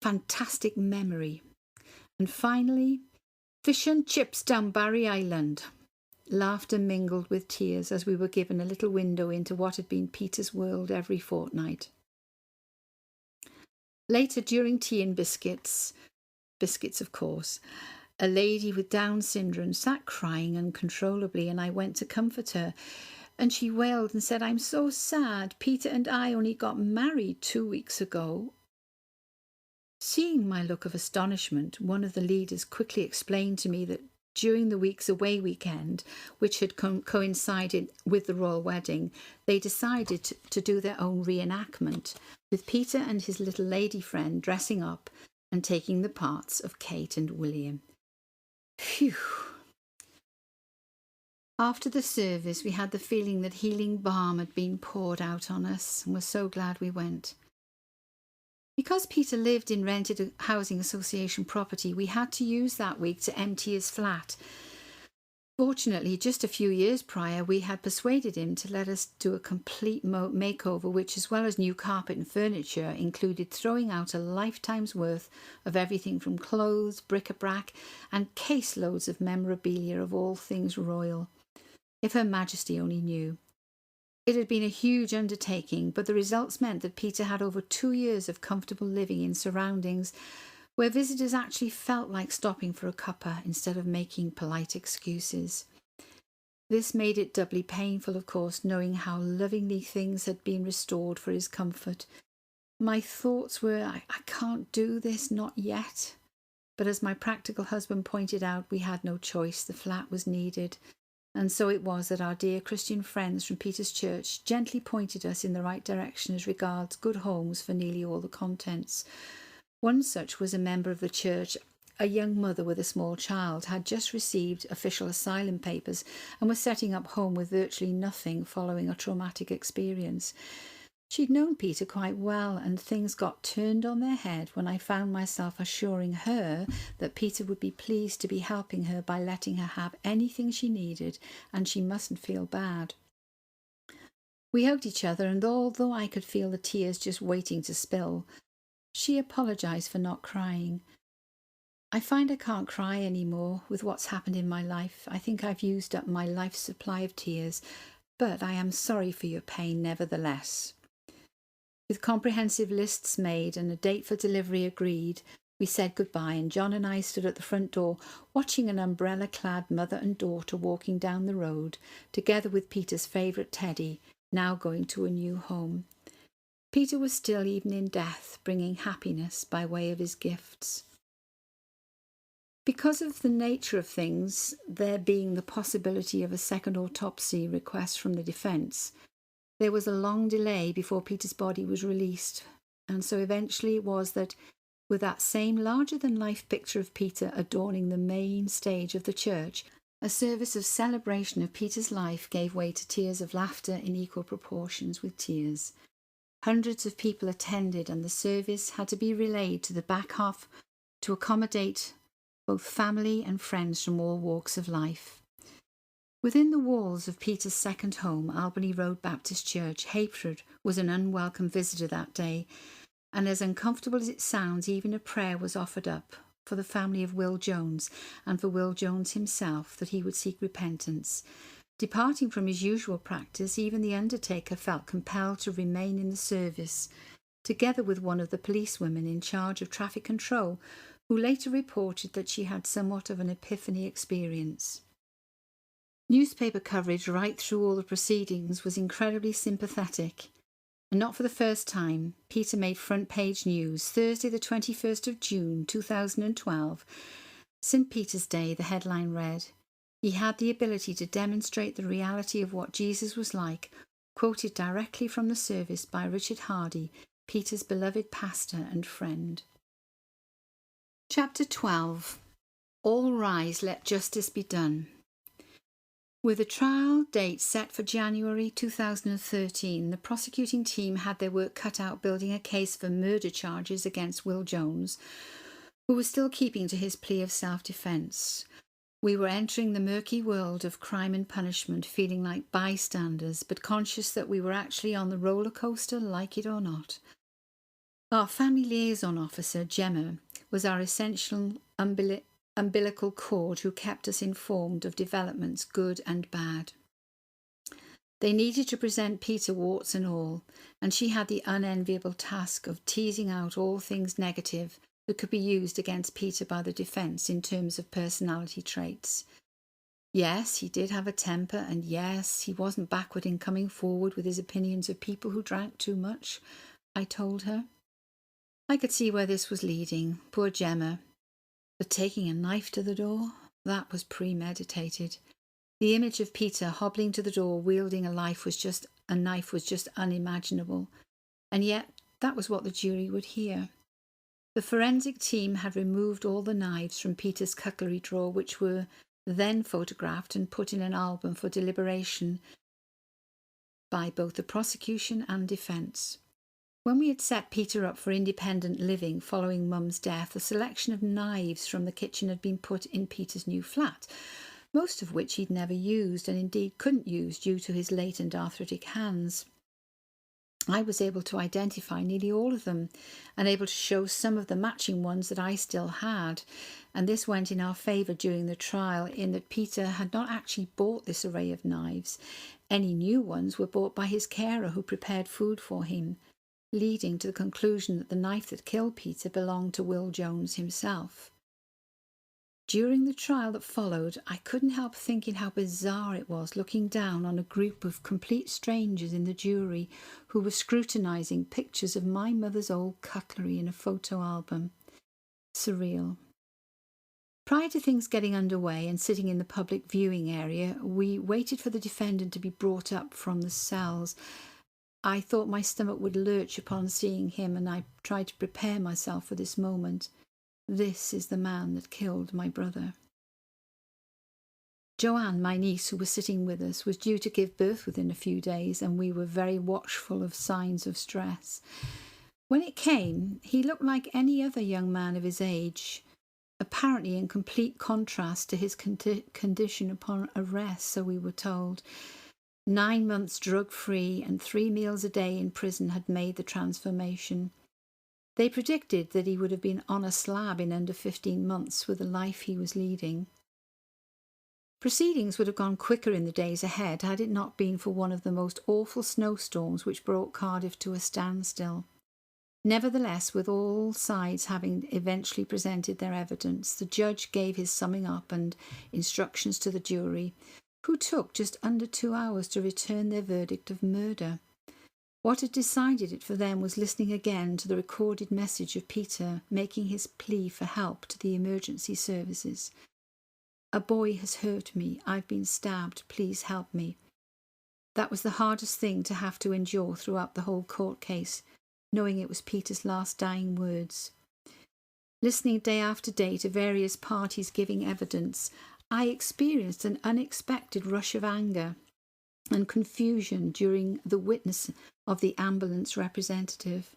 fantastic memory, and finally, fish and chips down Barry Island. Laughter mingled with tears as we were given a little window into what had been Peter's world every fortnight. Later, during tea and biscuits of course, a lady with Down syndrome sat crying uncontrollably, and I went to comfort her, and she wailed and said, "I'm so sad. Peter and I only got married 2 weeks ago." Seeing my look of astonishment, one of the leaders quickly explained to me that during the week's away weekend, which had coincided with the royal wedding, they decided to do their own reenactment, with Peter and his little lady friend dressing up and taking the parts of Kate and William. Phew! After the service, we had the feeling that healing balm had been poured out on us, and were so glad we went. Because Peter lived in rented housing association property, we had to use that week to empty his flat, Fortunately, just a few years prior, we had persuaded him to let us do a complete makeover, which, as well as new carpet and furniture, included throwing out a lifetime's worth of everything from clothes, bric-a-brac, and caseloads of memorabilia of all things royal. If Her Majesty only knew. It had been a huge undertaking, but the results meant that Peter had over 2 years of comfortable living in surroundings where visitors actually felt like stopping for a cuppa instead of making polite excuses. This made it doubly painful, of course, knowing how lovingly things had been restored for his comfort. My thoughts were, I can't do this, not yet. But as my practical husband pointed out, we had no choice. The flat was needed. And so it was that our dear Christian friends from Peter's church gently pointed us in the right direction as regards good homes for nearly all the contents. One such was a member of the church, a young mother with a small child, had just received official asylum papers and was setting up home with virtually nothing following a traumatic experience. She'd known Peter quite well, and things got turned on their head when I found myself assuring her that Peter would be pleased to be helping her by letting her have anything she needed, and she mustn't feel bad. We hugged each other, and although I could feel the tears just waiting to spill, she apologised for not crying. I find I can't cry anymore with what's happened in my life. I think I've used up my life's supply of tears, but I am sorry for your pain nevertheless. With comprehensive lists made and a date for delivery agreed, we said goodbye, and John and I stood at the front door watching an umbrella-clad mother and daughter walking down the road, together with Peter's favourite teddy, now going to a new home. Peter was still, even in death, bringing happiness by way of his gifts. Because of the nature of things, there being the possibility of a second autopsy request from the defence, there was a long delay before Peter's body was released, and so eventually it was that, with that same larger-than-life picture of Peter adorning the main stage of the church, a service of celebration of Peter's life gave way to tears of laughter in equal proportions with tears. Hundreds of people attended, and the service had to be relayed to the back half to accommodate both family and friends from all walks of life. Within the walls of Peter's second home, Albany Road Baptist Church, hatred was an unwelcome visitor that day, and as uncomfortable as it sounds, even a prayer was offered up for the family of Will Jones and for Will Jones himself, that he would seek repentance. Departing from his usual practice, even the undertaker felt compelled to remain in the service, together with one of the policewomen in charge of traffic control, who later reported that she had somewhat of an epiphany experience. Newspaper coverage right through all the proceedings was incredibly sympathetic, and not for the first time, Peter made front-page news. Thursday the 21st of June 2012, St. Peter's Day, the headline read, "He had the ability to demonstrate the reality of what Jesus was like," quoted directly from the service by Richard Hardy, Peter's beloved pastor and friend. Chapter 12. All rise, let justice be done. With a trial date set for January 2013, the prosecuting team had their work cut out building a case for murder charges against Will Jones, who was still keeping to his plea of self-defence. We were entering the murky world of crime and punishment, feeling like bystanders, but conscious that we were actually on the roller coaster, like it or not. Our family liaison officer, Gemma, was our essential umbilical cord who kept us informed of developments, good and bad. They needed to present Peter warts and all, and she had the unenviable task of teasing out all things negative that could be used against Peter by the defence in terms of personality traits. Yes, he did have a temper, and yes, he wasn't backward in coming forward with his opinions of people who drank too much, I told her. I could see where this was leading, poor Gemma. But taking a knife to the door, that was premeditated. The image of Peter hobbling to the door wielding a knife was just unimaginable, and yet that was what the jury would hear. The forensic team had removed all the knives from Peter's cutlery drawer, which were then photographed and put in an album for deliberation by both the prosecution and defence. When we had set Peter up for independent living following Mum's death, a selection of knives from the kitchen had been put in Peter's new flat. most of which he'd never used and indeed couldn't use due to his latent arthritic hands. I was able to identify nearly all of them and able to show some of the matching ones that I still had, and this went in our favour during the trial in that Peter had not actually bought this array of knives. Any new ones were bought by his carer who prepared food for him, leading to the conclusion that the knife that killed Peter belonged to Will Jones himself. During the trial that followed, I couldn't help thinking how bizarre it was looking down on a group of complete strangers in the jury who were scrutinising pictures of my mother's old cutlery in a photo album. Surreal. Prior to things getting underway and sitting in the public viewing area, we waited for the defendant to be brought up from the cells. I thought my stomach would lurch upon seeing him, and I tried to prepare myself for this moment. This is the man that killed my brother. Joanne, my niece, who was sitting with us, was due to give birth within a few days, and we were very watchful of signs of stress. When it came, he looked like any other young man of his age, apparently in complete contrast to his condition upon arrest, so we were told. 9 months drug-free and 3 meals a day in prison had made the transformation. They predicted that he would have been on a slab in under 15 months with the life he was leading. Proceedings would have gone quicker in the days ahead had it not been for one of the most awful snowstorms which brought Cardiff to a standstill. Nevertheless, with all sides having eventually presented their evidence, the judge gave his summing up and instructions to the jury, who took just under 2 hours to return their verdict of murder. What had decided it for them was listening again to the recorded message of Peter making his plea for help to the emergency services. "A boy has hurt me. I've been stabbed. Please help me." That was the hardest thing to have to endure throughout the whole court case, knowing it was Peter's last dying words. Listening day after day to various parties giving evidence, I experienced an unexpected rush of anger and confusion during the witness of the ambulance representative.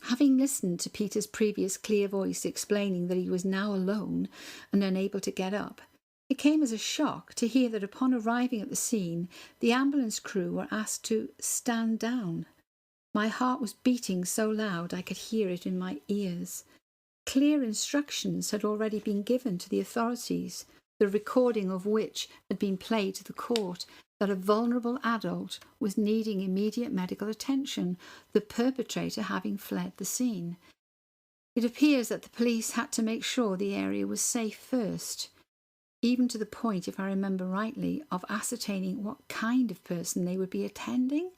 Having listened to Peter's previous clear voice explaining that he was now alone and unable to get up, it came as a shock to hear that upon arriving at the scene, the ambulance crew were asked to stand down. My heart was beating so loud I could hear it in my ears. Clear instructions had already been given to the authorities, the recording of which had been played to the court, that a vulnerable adult was needing immediate medical attention, the perpetrator having fled the scene. It appears that the police had to make sure the area was safe first, even to the point, if I remember rightly, of ascertaining what kind of person they would be attending.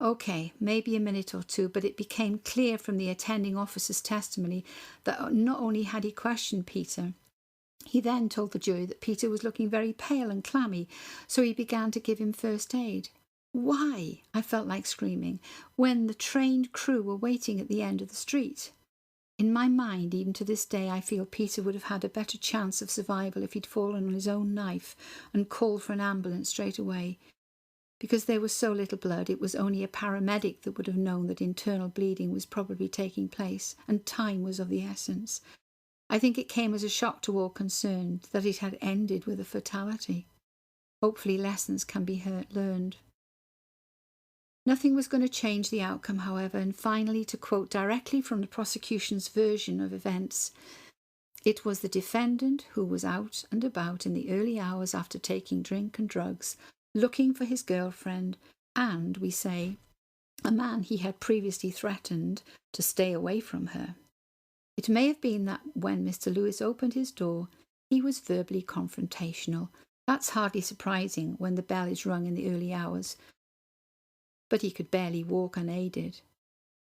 Okay, maybe a minute or two, but it became clear from the attending officer's testimony that not only had he questioned Peter, he then told the jury that Peter was looking very pale and clammy, so he began to give him first aid. Why, I felt like screaming, when the trained crew were waiting at the end of the street? In my mind, even to this day, I feel Peter would have had a better chance of survival if he'd fallen on his own knife and called for an ambulance straight away. Because there was so little blood, it was only a paramedic that would have known that internal bleeding was probably taking place, and time was of the essence. I think it came as a shock to all concerned that it had ended with a fatality. Hopefully lessons can be learned. Nothing was going to change the outcome, however, and finally, to quote directly from the prosecution's version of events, it was the defendant who was out and about in the early hours after taking drink and drugs, looking for his girlfriend, and, we say, a man he had previously threatened to stay away from her. It may have been that when Mr. Lewis opened his door, he was verbally confrontational. That's hardly surprising when the bell is rung in the early hours. But he could barely walk unaided.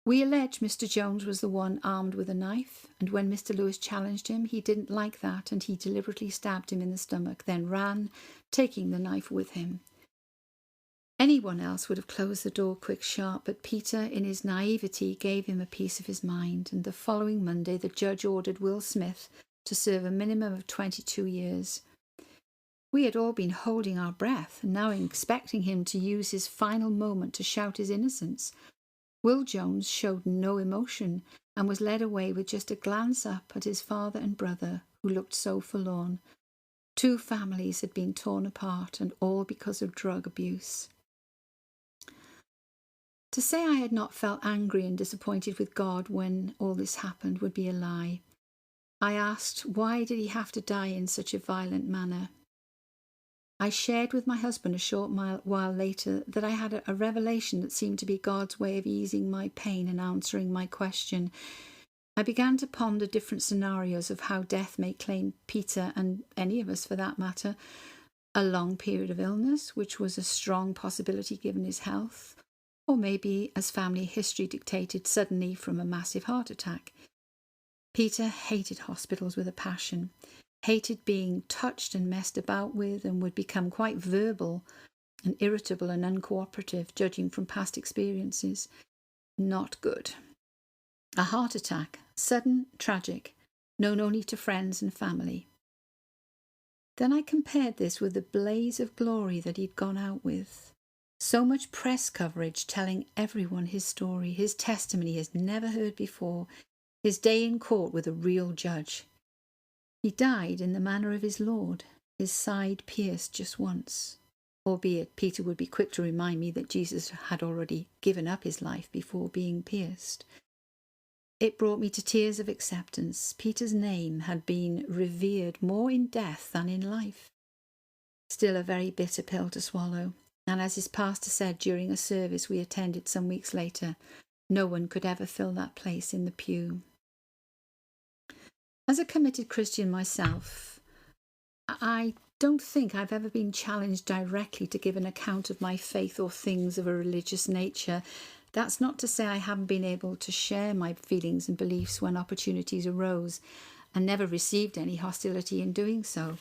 We allege Mr. Jones was the one armed with a knife, and when Mr. Lewis challenged him, he didn't like that, and he deliberately stabbed him in the stomach, then ran, taking the knife with him. Anyone else would have closed the door quick sharp, but Peter, in his naivety, gave him a piece of his mind, and the following Monday the judge ordered Will Smith to serve a minimum of 22 years. We had all been holding our breath, and now expecting him to use his final moment to shout his innocence. Will Jones showed no emotion, and was led away with just a glance up at his father and brother, who looked so forlorn. 2 families had been torn apart, and all because of drug abuse. To say I had not felt angry and disappointed with God when all this happened would be a lie. I asked, why did he have to die in such a violent manner? I shared with my husband a short while later that I had a revelation that seemed to be God's way of easing my pain and answering my question. I began to ponder different scenarios of how death may claim Peter, and any of us for that matter. A long period of illness, which was a strong possibility given his health, or maybe, as family history dictated, suddenly from a massive heart attack. Peter hated hospitals with a passion, hated being touched and messed about with, and would become quite verbal and irritable and uncooperative, judging from past experiences. Not good. A heart attack, sudden, tragic, known only to friends and family. Then I compared this with the blaze of glory that he'd gone out with. So much press coverage telling everyone his story, his testimony he has never heard before, his day in court with a real judge. He died in the manner of his Lord, his side pierced just once, albeit Peter would be quick to remind me that Jesus had already given up his life before being pierced. It brought me to tears of acceptance. Peter's name had been revered more in death than in life. Still a very bitter pill to swallow, and as his pastor said during a service we attended some weeks later, no one could ever fill that place in the pew. As a committed Christian myself, I don't think I've ever been challenged directly to give an account of my faith or things of a religious nature. That's not to say I haven't been able to share my feelings and beliefs when opportunities arose, and never received any hostility in doing so.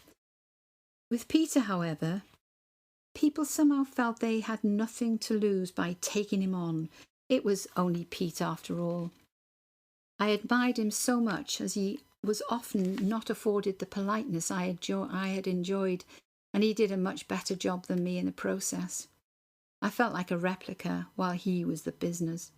With Peter, however, people somehow felt they had nothing to lose by taking him on. It was only Pete after all. I admired him so much, as he was often not afforded the politeness I had enjoyed, and he did a much better job than me in the process. I felt like a replica, while he was the business.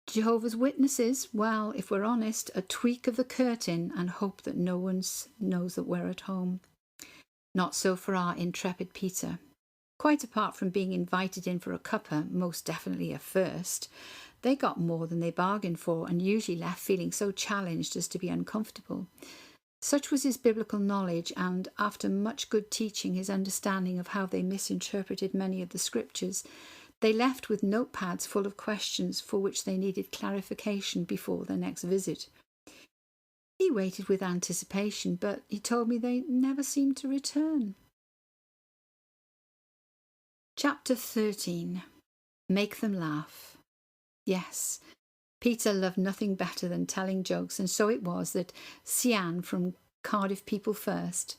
Jehovah's Witnesses, well, if we're honest, a tweak of the curtain and hope that no one knows that we're at home. Not so for our intrepid Peter. Quite apart from being invited in for a cuppa, most definitely a first, they got more than they bargained for and usually left feeling so challenged as to be uncomfortable. Such was his biblical knowledge, and after much good teaching, his understanding of how they misinterpreted many of the scriptures, they left with notepads full of questions for which they needed clarification before their next visit. He waited with anticipation, but he told me they never seemed to return. Chapter 13. Make them laugh. Yes, Peter loved nothing better than telling jokes, and so it was that Sian from Cardiff People First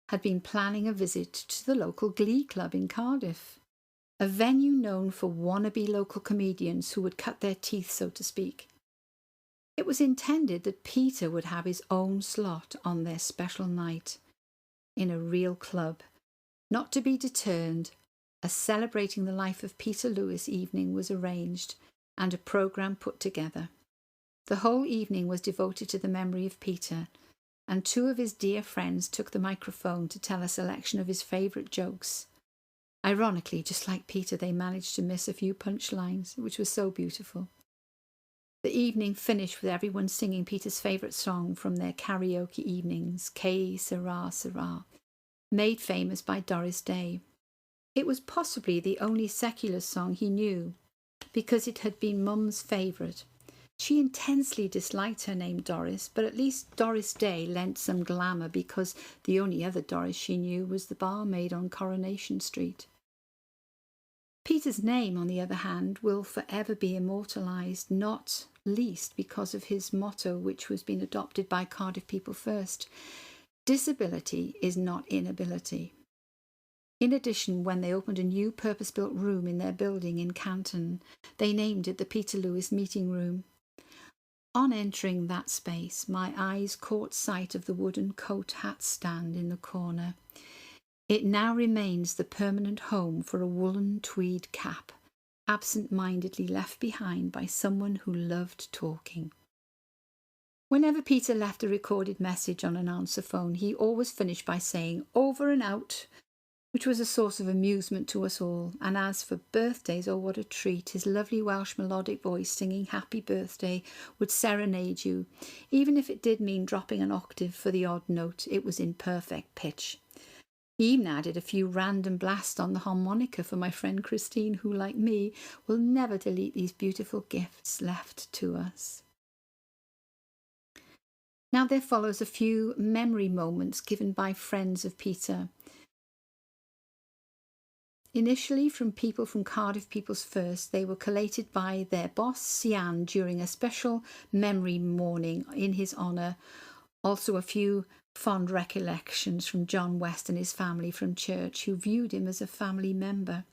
had been planning a visit to the local glee club in Cardiff, a venue known for wannabe local comedians who would cut their teeth, so to speak. It was intended that Peter would have his own slot on their special night, in a real club. Not to be deterred, a Celebrating the Life of Peter Lewis evening was arranged, and a programme put together. The whole evening was devoted to the memory of Peter, and 2 of his dear friends took the microphone to tell a selection of his favourite jokes. Ironically, just like Peter, they managed to miss a few punchlines, which was so beautiful. The evening finished with everyone singing Peter's favourite song from their karaoke evenings, Que Sera Sera, made famous by Doris Day. It was possibly the only secular song he knew, because it had been Mum's favourite. She intensely disliked her name Doris, but at least Doris Day lent some glamour, because the only other Doris she knew was the barmaid on Coronation Street. Peter's name, on the other hand, will forever be immortalised, not least because of his motto, which was being adopted by Cardiff People First. Disability is not inability. In addition, when they opened a new purpose-built room in their building in Canton, they named it the Peter Lewis Meeting Room. On entering that space, my eyes caught sight of the wooden coat hat stand in the corner. It now remains the permanent home for a woolen tweed cap, absent-mindedly left behind by someone who loved talking. Whenever Peter left a recorded message on an answer phone, he always finished by saying, "Over and out," which was a source of amusement to us all. And as for birthdays, oh, what a treat. His lovely Welsh melodic voice singing happy birthday would serenade you. Even if it did mean dropping an octave for the odd note, it was in perfect pitch. He even added a few random blasts on the harmonica for my friend Christine, who, like me, will never delete these beautiful gifts left to us. Now there follows a few memory moments given by friends of Peter. Initially from people from Cardiff People's First, they were collated by their boss, Sian, during a special memory morning in his honour. Also a few fond recollections from John West and his family from church, who viewed him as a family member.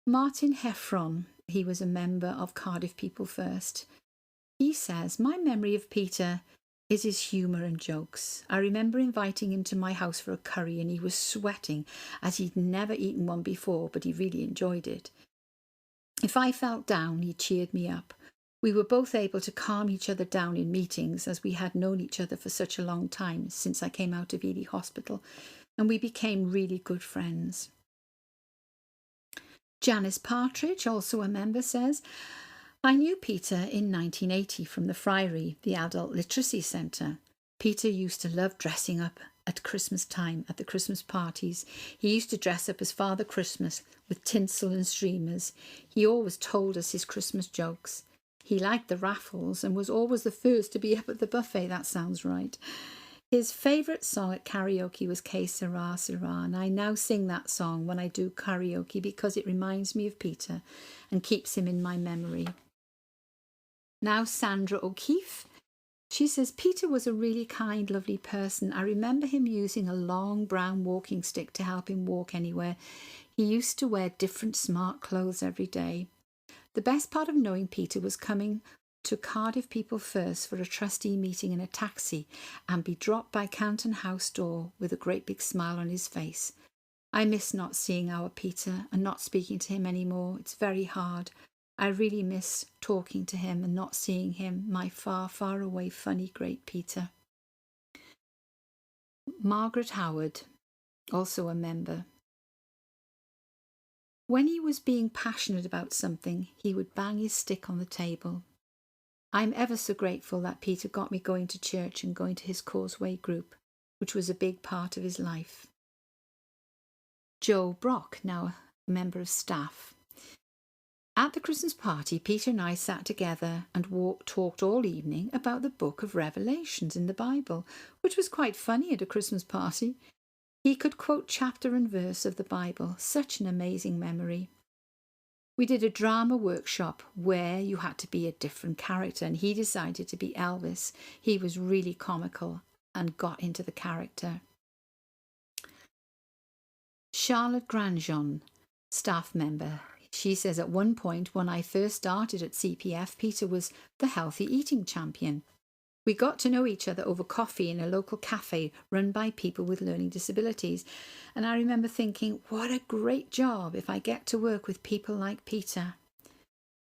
Martin Heffron, he was a member of Cardiff People First. He says, "My memory of Peter is his humour and jokes. I remember inviting him to my house for a curry, and he was sweating as he'd never eaten one before, but he really enjoyed it. If I felt down, he cheered me up. We were both able to calm each other down in meetings, as we had known each other for such a long time since I came out of Ely Hospital, and we became really good friends." Janice Partridge, also a member, says, "I knew Peter in 1980 from the Friary, the Adult Literacy Centre. Peter used to love dressing up at Christmas time, at the Christmas parties. He used to dress up as Father Christmas with tinsel and streamers. He always told us his Christmas jokes. He liked the raffles and was always the first to be up at the buffet." That sounds right. His favourite song at karaoke was "Que Sera, Sera," and I now sing that song when I do karaoke because it reminds me of Peter and keeps him in my memory. Now Sandra O'Keefe. She says, "Peter was a really kind, lovely person. I remember him using a long brown walking stick to help him walk anywhere. He used to wear different smart clothes every day. The best part of knowing Peter was coming to Cardiff People First for a trustee meeting in a taxi and be dropped by Canton House door with a great big smile on his face. I miss not seeing our Peter and not speaking to him anymore. It's very hard. I really miss talking to him and not seeing him, my far, far away, funny, great Peter." Margaret Howard, also a member. "When he was being passionate about something, he would bang his stick on the table. I'm ever so grateful that Peter got me going to church and going to his Causeway group, which was a big part of his life." Joe Brock, now a member of staff. "At the Christmas party, Peter and I sat together and talked all evening about the book of Revelations in the Bible, which was quite funny at a Christmas party. He could quote chapter and verse of the Bible. Such an amazing memory. We did a drama workshop where you had to be a different character, and he decided to be Elvis. He was really comical and got into the character." Charlotte Grandjean, staff member. She says, "At one point when I first started at CPF, Peter was the healthy eating champion. We got to know each other over coffee in a local cafe run by people with learning disabilities. And I remember thinking, what a great job if I get to work with people like Peter.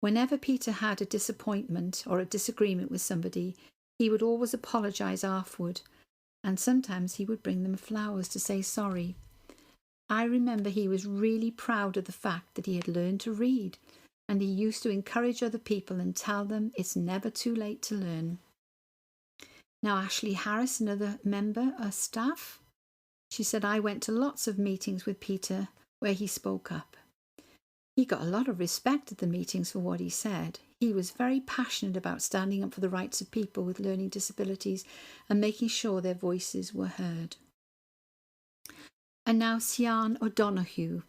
Whenever Peter had a disappointment or a disagreement with somebody, he would always apologise afterward. And sometimes he would bring them flowers to say sorry. I remember he was really proud of the fact that he had learned to read. And he used to encourage other people and tell them it's never too late to learn." Now, Ashley Harris, another member of staff, she said, "I went to lots of meetings with Peter where he spoke up. He got a lot of respect at the meetings for what he said. He was very passionate about standing up for the rights of people with learning disabilities and making sure their voices were heard." And now Sian O'Donoghue,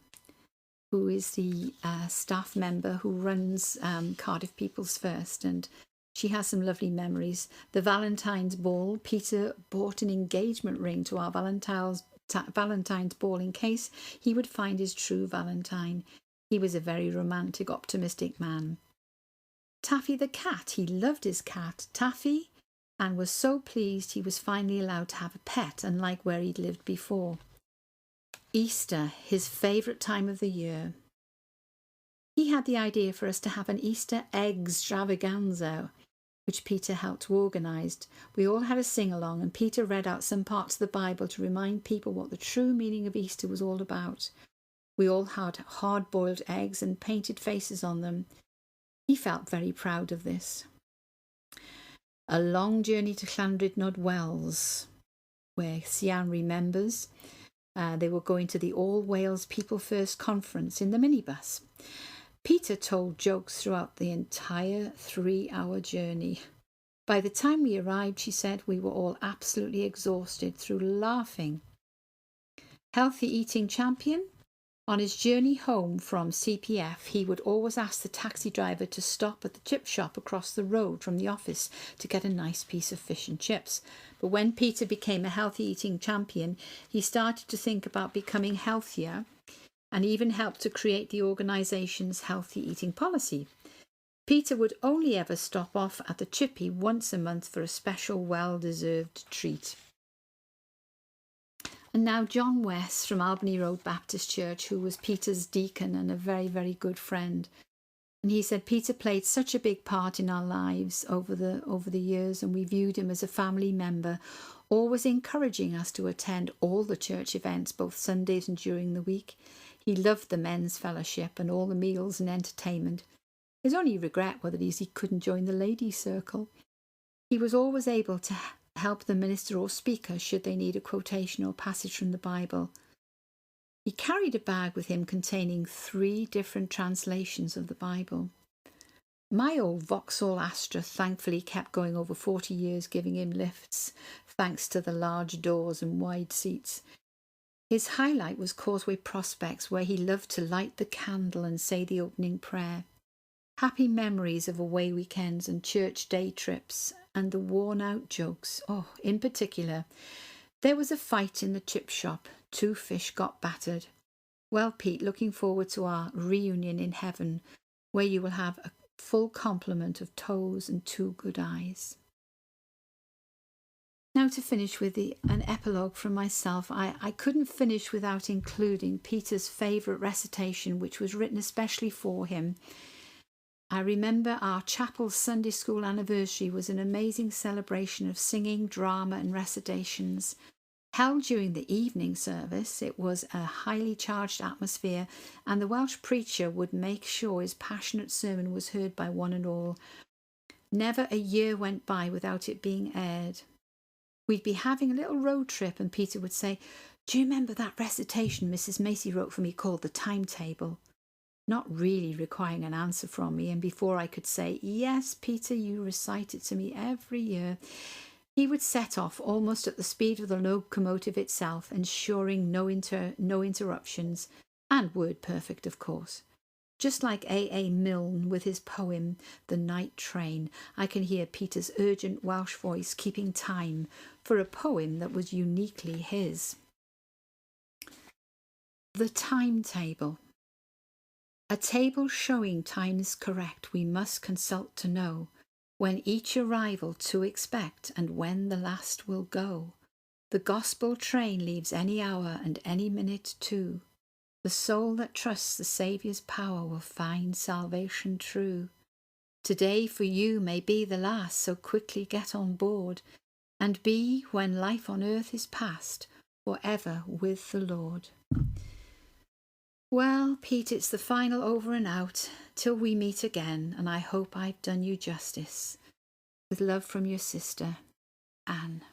who is the staff member who runs Cardiff People's First, and she has some lovely memories. The Valentine's Ball, Peter bought an engagement ring to our Valentine's Ball in case he would find his true Valentine. He was a very romantic, optimistic man. Taffy the cat, he loved his cat, Taffy, and was so pleased he was finally allowed to have a pet, unlike where he'd lived before. Easter, his favourite time of the year. He had the idea for us to have an Easter egg extravaganza. which Peter helped organise. We all had a sing-along, and Peter read out some parts of the Bible to remind people what the true meaning of Easter was all about. We all had hard-boiled eggs and painted faces on them. He felt very proud of this. A long journey to Llandrindod Wells, where Sian remembers. They were going to the All Wales People First conference in the minibus. Peter told jokes throughout the entire 3-hour journey. By the time we arrived, she said, we were all absolutely exhausted through laughing. Healthy eating champion? On his journey home from CPF, he would always ask the taxi driver to stop at the chip shop across the road from the office to get a nice piece of fish and chips. But when Peter became a healthy eating champion, he started to think about becoming healthier and even helped to create the organisation's healthy eating policy. Peter would only ever stop off at the chippy once a month for a special well-deserved treat. And now John West from Albany Road Baptist Church, who was Peter's deacon and a very, very good friend. And he said Peter played such a big part in our lives over the years, and we viewed him as a family member, always encouraging us to attend all the church events, both Sundays and during the week. He loved the men's fellowship and all the meals and entertainment. His only regret was that he couldn't join the ladies' circle. He was always able to help the minister or speaker should they need a quotation or passage from the Bible. He carried a bag with him containing 3 different translations of the Bible. My old Vauxhall Astra thankfully kept going over 40 years, giving him lifts, thanks to the large doors and wide seats. His highlight was Causeway Prospects, where he loved to light the candle and say the opening prayer. Happy memories of away weekends and church day trips and the worn-out jokes. Oh, in particular, there was a fight in the chip shop. 2 fish got battered. Well, Pete, looking forward to our reunion in heaven, where you will have a full complement of toes and 2 good eyes. Now to finish with an epilogue from myself. I couldn't finish without including Peter's favourite recitation, which was written especially for him. I remember our chapel's Sunday school anniversary was an amazing celebration of singing, drama and recitations. Held during the evening service, it was a highly charged atmosphere, and the Welsh preacher would make sure his passionate sermon was heard by one and all. Never a year went by without it being aired. We'd be having a little road trip and Peter would say, "Do you remember that recitation Mrs. Macy wrote for me called The Timetable?" Not really requiring an answer from me, and before I could say, "Yes, Peter, you recite it to me every year," he would set off almost at the speed of the locomotive itself, ensuring no interruptions, and word perfect, of course. Just like A. Milne with his poem, The Night Train, I can hear Peter's urgent Welsh voice keeping time for a poem that was uniquely his. The timetable. A table showing times correct we must consult to know when each arrival to expect and when the last will go. The gospel train leaves any hour and any minute too. The soul that trusts the Saviour's power will find salvation true. Today for you may be the last, so quickly get on board and be, when life on earth is past, forever with the Lord. Well, Pete, it's the final over and out till we meet again, and I hope I've done you justice. With love from your sister, Anne.